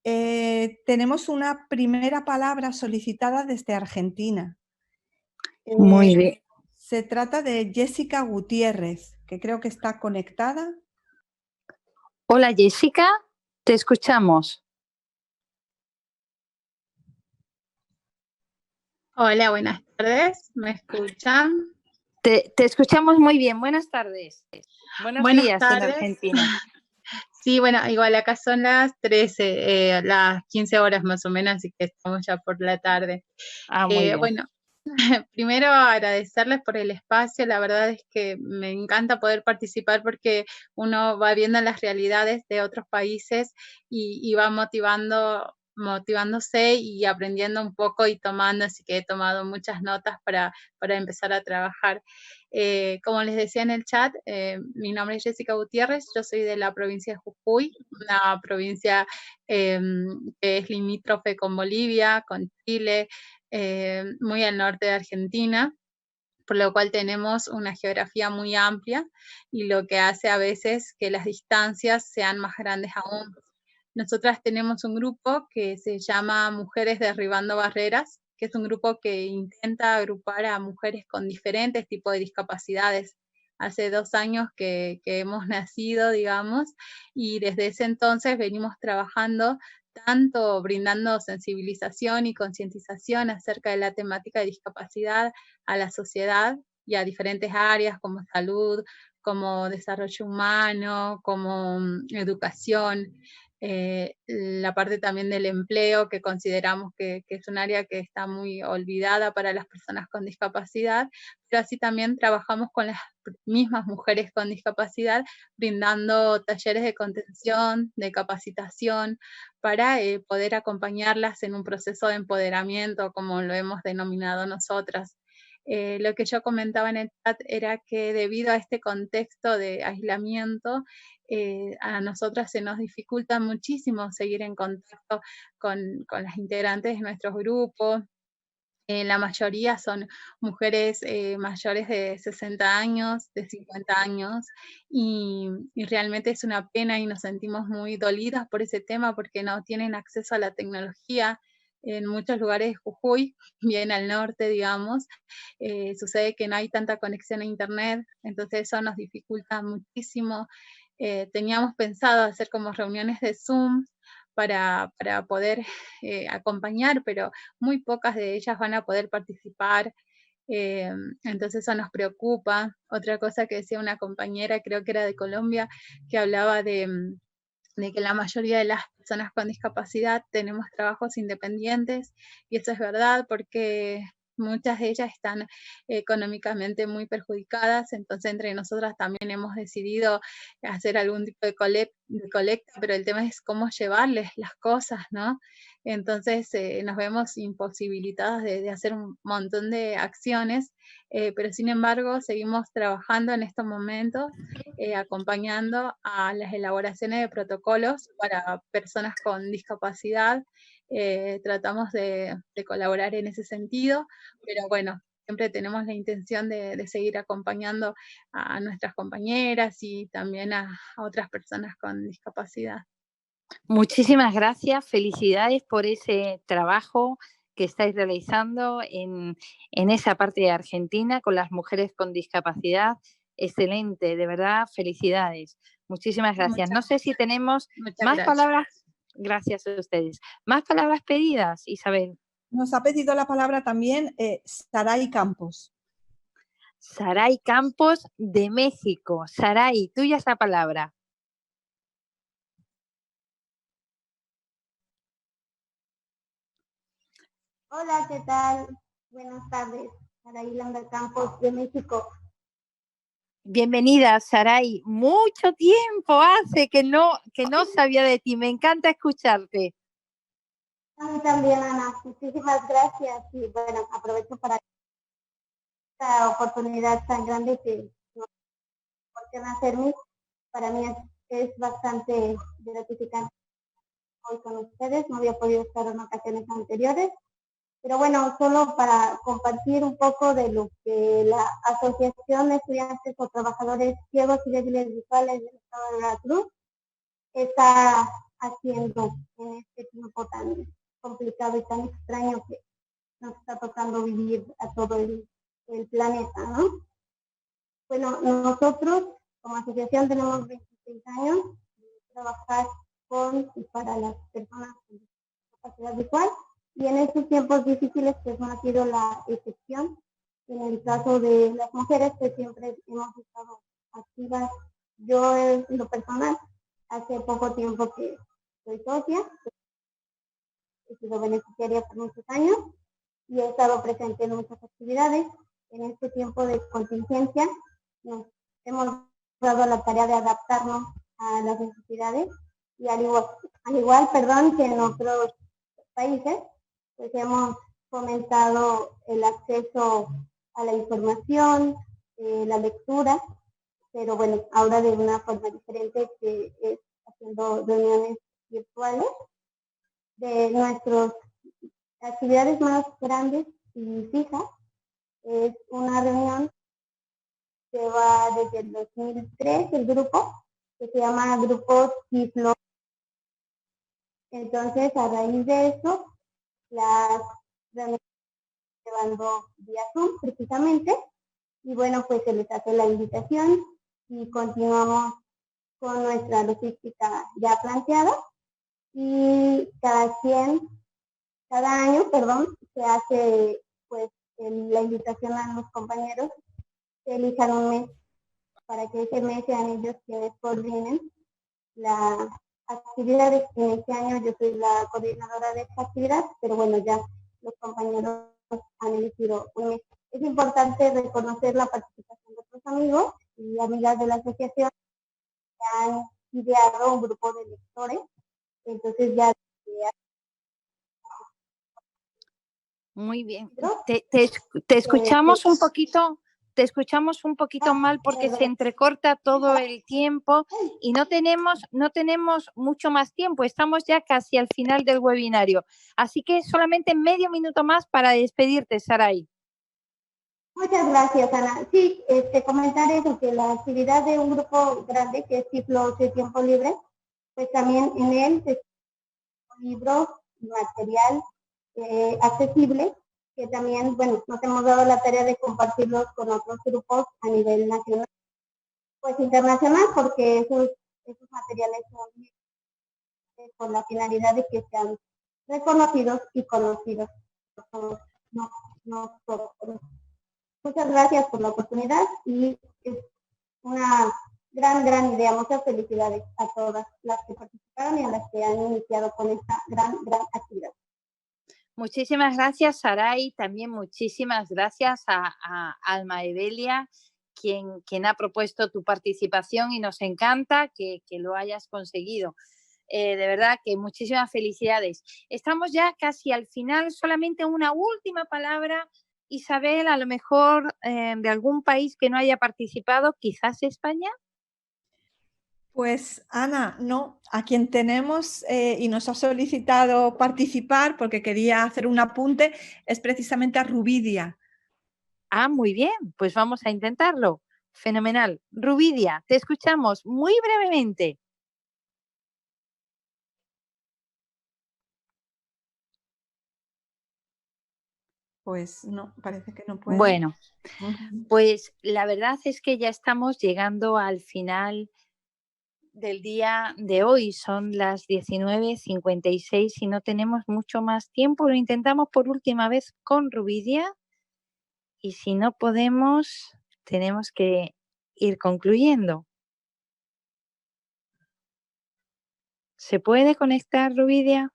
Tenemos una primera palabra solicitada desde Argentina. Muy bien. Se trata de Jessica Gutiérrez, que creo que está conectada. Hola Jessica, te escuchamos. Hola, buenas tardes, ¿me escuchan? Te escuchamos muy bien, buenas tardes. Buenos días tardes. en Argentina. Sí, bueno, igual acá son las 13, las 15 horas más o menos, así que estamos ya por la tarde. Muy bien. Bueno, primero agradecerles por el espacio, la verdad es que me encanta poder participar porque uno va viendo las realidades de otros países y va motivándose y aprendiendo un poco y tomando, así que he tomado muchas notas para empezar a trabajar. Como les decía en el chat, mi nombre es Jessica Gutiérrez, yo soy de la provincia de Jujuy, una provincia que es limítrofe con Bolivia, con Chile, muy al norte de Argentina, por lo cual tenemos una geografía muy amplia y lo que hace a veces que las distancias sean más grandes aún. Nosotras tenemos un grupo que se llama Mujeres Derribando Barreras, que es un grupo que intenta agrupar a mujeres con diferentes tipos de discapacidades. Hace 2 años que hemos nacido, digamos, y desde ese entonces venimos trabajando tanto brindando sensibilización y concientización acerca de la temática de discapacidad a la sociedad y a diferentes áreas como salud, como desarrollo humano, como educación. la parte también del empleo, que consideramos que es un área que está muy olvidada para las personas con discapacidad, pero así también trabajamos con las mismas mujeres con discapacidad, brindando talleres de contención, de capacitación, para poder acompañarlas en un proceso de empoderamiento, como lo hemos denominado nosotras. Lo que yo comentaba en el chat era que debido a este contexto de aislamiento, a nosotras se nos dificulta muchísimo seguir en contacto con las integrantes de nuestros grupos. La mayoría son mujeres mayores de 60 años, de 50 años, y realmente es una pena y nos sentimos muy dolidas por ese tema porque no tienen acceso a la tecnología. En muchos lugares de Jujuy, bien al norte, digamos, sucede que no hay tanta conexión a internet, entonces eso nos dificulta muchísimo. Teníamos pensado hacer como reuniones de Zoom para poder acompañar, pero muy pocas de ellas van a poder participar, entonces eso nos preocupa. Otra cosa que decía una compañera, creo que era de Colombia, que hablaba de que la mayoría de las personas con discapacidad tenemos trabajos independientes, y eso es verdad porque muchas de ellas están económicamente muy perjudicadas, entonces entre nosotras también hemos decidido hacer algún tipo de colecta, pero el tema es cómo llevarles las cosas, ¿no? Entonces nos vemos imposibilitadas de hacer un montón de acciones, pero sin embargo seguimos trabajando en estos momentos, acompañando a las elaboraciones de protocolos para personas con discapacidad. Tratamos de colaborar en ese sentido, pero bueno, siempre tenemos la intención de seguir acompañando a nuestras compañeras y también a otras personas con discapacidad. Muchísimas gracias, felicidades por ese trabajo que estáis realizando en esa parte de Argentina con las mujeres con discapacidad. Excelente, de verdad, felicidades. Muchísimas gracias. No sé si tenemos más palabras. Gracias a ustedes. ¿Más palabras pedidas, Isabel? Nos ha pedido la palabra también Saray Campos. Saray Campos de México. Saray, tuya es la palabra. Hola, ¿qué tal? Buenas tardes. Saray Landa Campos de México. Bienvenida, Saray. Mucho tiempo hace que no sabía de ti. Me encanta escucharte. A mí también, Ana. Muchísimas gracias. Y bueno, aprovecho para esta oportunidad tan grande que nos proporciona Sermi. Para mí es bastante gratificante hoy con ustedes. No había podido estar en ocasiones anteriores. Pero bueno, solo para compartir un poco de lo que la Asociación de Estudiantes o Trabajadores Ciegos y Débiles Visuales del Estado de Veracruz está haciendo en este tiempo tan complicado y tan extraño que nos está tocando vivir a todo el planeta, ¿no? Bueno, nosotros como asociación tenemos 26 años de trabajar con y para las personas con discapacidad visual. Y en estos tiempos difíciles, pues no ha sido la excepción. En el caso de las mujeres, pues siempre hemos estado activas. Yo, en lo personal, hace poco tiempo que soy socia, he sido beneficiaria por muchos años y he estado presente en muchas actividades. En este tiempo de contingencia, nos hemos dado la tarea de adaptarnos a las necesidades y al igual que en otros países, pues hemos fomentado el acceso a la información, la lectura, pero bueno, ahora de una forma diferente, que es haciendo reuniones virtuales. De nuestras actividades más grandes y fijas, es una reunión que va desde el 2003, el grupo, que se llama Grupo Ciflo. Entonces, a raíz de eso, las reuniones llevando vía Zoom precisamente, y bueno, pues se les hace la invitación y continuamos con nuestra logística ya planteada, y cada año, se hace pues la invitación a los compañeros que elijan un mes para que ese mes sean ellos quienes coordinen la actividades. En este año yo soy la coordinadora de esta actividad, pero bueno, ya los compañeros han elegido un mes. Es importante reconocer la participación de otros amigos y amigas de la asociación que han ideado un grupo de lectores. Entonces ya... Muy bien. Te escuchamos un poquito. Te escuchamos un poquito mal porque se entrecorta todo el tiempo y no tenemos mucho más tiempo. Estamos ya casi al final del webinario. Así que solamente medio minuto más para despedirte, Saray. Muchas gracias, Ana. Sí, comentar eso, que la actividad de un grupo grande, que es Ciclo de Tiempo Libre, pues también en él se libros, material accesible, que también, bueno, nos hemos dado la tarea de compartirlos con otros grupos a nivel nacional, pues internacional, porque esos materiales son con la finalidad de que sean reconocidos y conocidos por todos. Muchas gracias por la oportunidad y es una gran idea. Muchas felicidades a todas las que participaron y a las que han iniciado con esta gran actividad. Muchísimas gracias, Saray. También muchísimas gracias a Alma Evelia, quien ha propuesto tu participación y nos encanta que lo hayas conseguido. De verdad que muchísimas felicidades. Estamos ya casi al final, solamente una última palabra. Isabel, a lo mejor de algún país que no haya participado, quizás España. Pues Ana, no, a quien tenemos y nos ha solicitado participar porque quería hacer un apunte es precisamente a Rubidia. Ah, muy bien, pues vamos a intentarlo. Fenomenal. Rubidia, te escuchamos muy brevemente. Pues no, parece que no puede. Bueno, pues la verdad es que ya estamos llegando al final del día de hoy. Son las 19:56 y no tenemos mucho más tiempo. Lo intentamos por última vez con Rubidia y si no podemos, tenemos que ir concluyendo. ¿Se puede conectar, Rubidia?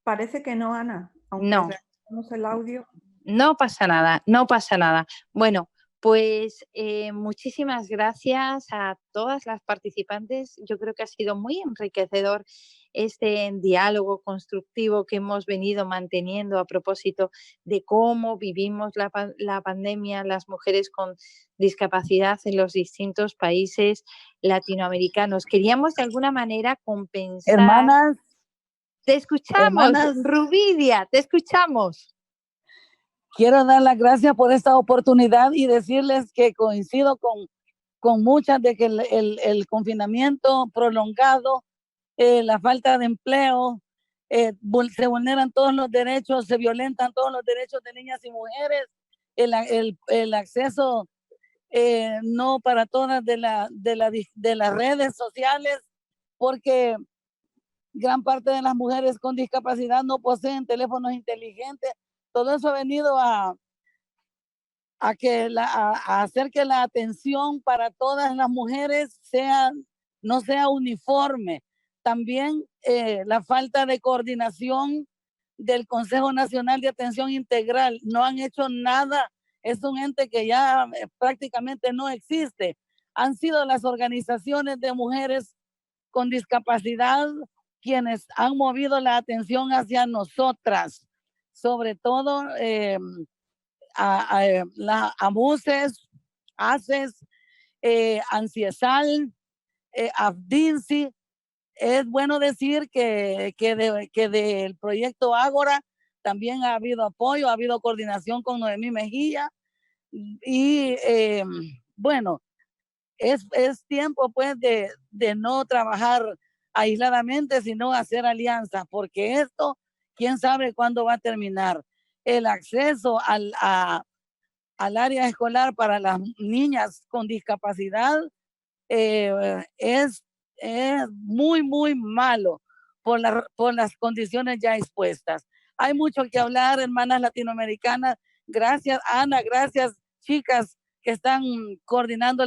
Parece que no, Ana. Aunque no. reactivemos el audio. No pasa nada, no pasa nada. Bueno, pues muchísimas gracias a todas las participantes. Yo creo que ha sido muy enriquecedor este diálogo constructivo que hemos venido manteniendo a propósito de cómo vivimos la pandemia, las mujeres con discapacidad en los distintos países latinoamericanos. Queríamos de alguna manera compensar. Hermanas. Te escuchamos, Hermanas, Rubidia, te escuchamos. Quiero dar las gracias por esta oportunidad y decirles que coincido con muchas de que el confinamiento prolongado, la falta de empleo, se vulneran todos los derechos, se violentan todos los derechos de niñas y mujeres, el acceso no para todas de las redes sociales, porque gran parte de las mujeres con discapacidad no poseen teléfonos inteligentes. Todo eso ha venido a hacer que la atención para todas las mujeres no sea uniforme. También la falta de coordinación del Consejo Nacional de Atención Integral. No han hecho nada. Es un ente que ya prácticamente no existe. Han sido las organizaciones de mujeres con discapacidad quienes han movido la atención hacia nosotras, sobre todo la AMUCES, ACES, ANSIESAL, AFDINSI. Es bueno decir que del proyecto Ágora también ha habido apoyo, ha habido coordinación con Noemí Mejía y bueno, es tiempo pues de no trabajar aisladamente, sino hacer alianzas, porque esto, quién sabe cuándo va a terminar. El acceso al área escolar para las niñas con discapacidad es muy malo por las condiciones ya expuestas. Hay mucho que hablar, hermanas latinoamericanas. Gracias, Ana, gracias, chicas que están coordinando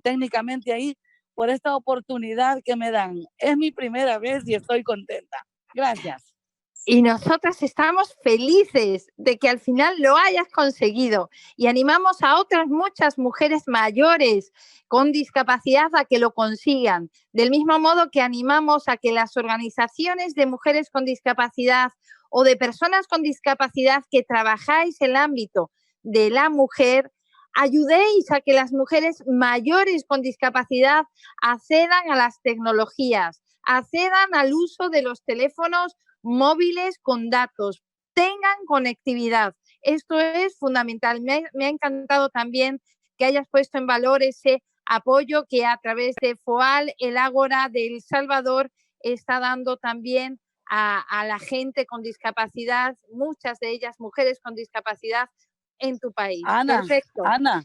técnicamente ahí. por esta oportunidad que me dan. Es mi primera vez y estoy contenta. Gracias. Y nosotras estamos felices de que al final lo hayas conseguido y animamos a otras muchas mujeres mayores con discapacidad a que lo consigan. Del mismo modo que animamos a que las organizaciones de mujeres con discapacidad o de personas con discapacidad que trabajáis el ámbito de la mujer, ayudéis a que las mujeres mayores con discapacidad accedan a las tecnologías, accedan al uso de los teléfonos móviles con datos, tengan conectividad. Esto es fundamental. Me ha encantado también que hayas puesto en valor ese apoyo que a través de FOAL, el Ágora de El Salvador, está dando también a la gente con discapacidad, muchas de ellas mujeres con discapacidad en tu país. Ana, Perfecto. Ana,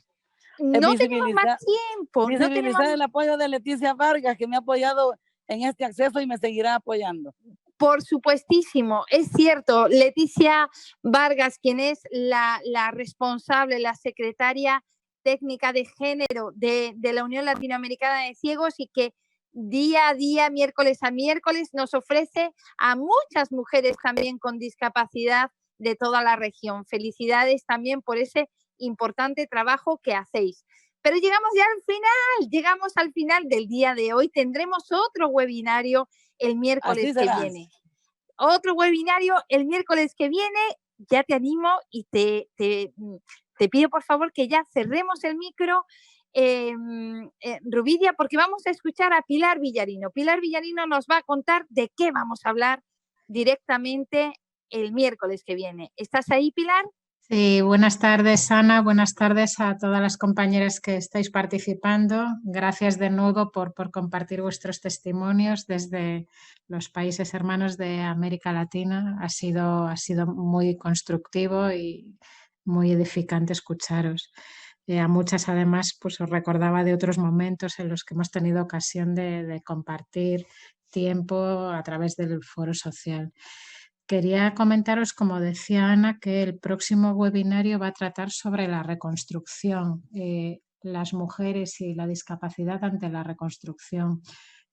No tenemos más tiempo. Visibilizar el apoyo de Leticia Vargas, que me ha apoyado en este acceso y me seguirá apoyando. Por supuestísimo, es cierto. Leticia Vargas, quien es la responsable, la secretaria técnica de género de la Unión Latinoamericana de Ciegos y que día a día, miércoles a miércoles, nos ofrece a muchas mujeres también con discapacidad de toda la región. Felicidades también por ese importante trabajo que hacéis. Pero llegamos ya al final del día de hoy. Tendremos otro webinario el miércoles que viene. Otro webinario el miércoles que viene. Ya te animo y te pido por favor que ya cerremos el micro, Rubidia, porque vamos a escuchar a Pilar Villarino. Pilar Villarino nos va a contar de qué vamos a hablar directamente el miércoles que viene. ¿Estás ahí, Pilar? Sí, buenas tardes, Ana. Buenas tardes a todas las compañeras que estáis participando. Gracias de nuevo por compartir vuestros testimonios desde los países hermanos de América Latina. Ha sido muy constructivo y muy edificante escucharos. A muchas, además, pues os recordaba de otros momentos en los que hemos tenido ocasión de compartir tiempo a través del foro social. Quería comentaros, como decía Ana, que el próximo webinario va a tratar sobre la reconstrucción, las mujeres y la discapacidad ante la reconstrucción.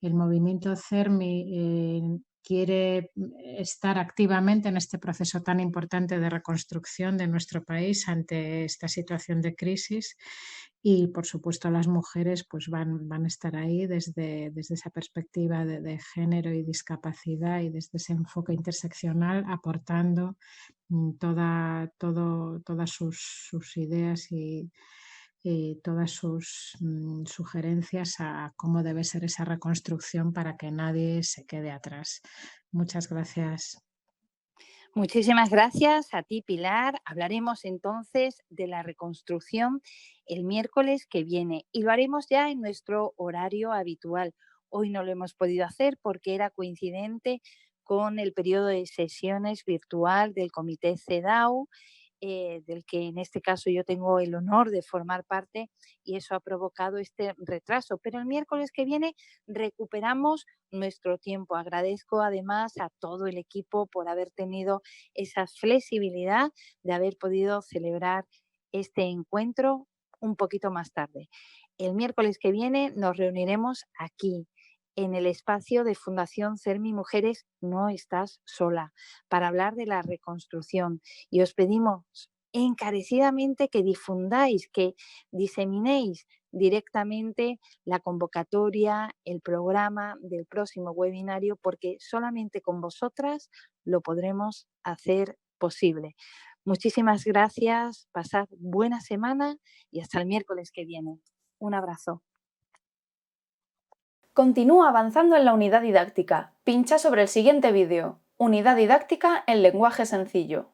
El movimiento CERMI quiere estar activamente en este proceso tan importante de reconstrucción de nuestro país ante esta situación de crisis y, por supuesto, las mujeres pues van a estar ahí desde esa perspectiva de género y discapacidad y desde ese enfoque interseccional aportando todas sus ideas y todas sus sugerencias a cómo debe ser esa reconstrucción para que nadie se quede atrás. Muchas gracias. Muchísimas gracias a ti, Pilar. Hablaremos entonces de la reconstrucción el miércoles que viene y lo haremos ya en nuestro horario habitual. Hoy no lo hemos podido hacer porque era coincidente con el periodo de sesiones virtual del Comité CEDAW, del que en este caso yo tengo el honor de formar parte y eso ha provocado este retraso. Pero el miércoles que viene recuperamos nuestro tiempo. Agradezco además a todo el equipo por haber tenido esa flexibilidad de haber podido celebrar este encuentro un poquito más tarde. El miércoles que viene nos reuniremos aquí, en el espacio de Fundación CERMI Mujeres No Estás Sola, para hablar de la reconstrucción. Y os pedimos encarecidamente que difundáis, que diseminéis directamente la convocatoria, el programa del próximo webinario, porque solamente con vosotras lo podremos hacer posible. Muchísimas gracias, pasad buena semana y hasta el miércoles que viene. Un abrazo. Continúa avanzando en la unidad didáctica. Pincha sobre el siguiente vídeo. Unidad didáctica en lenguaje sencillo.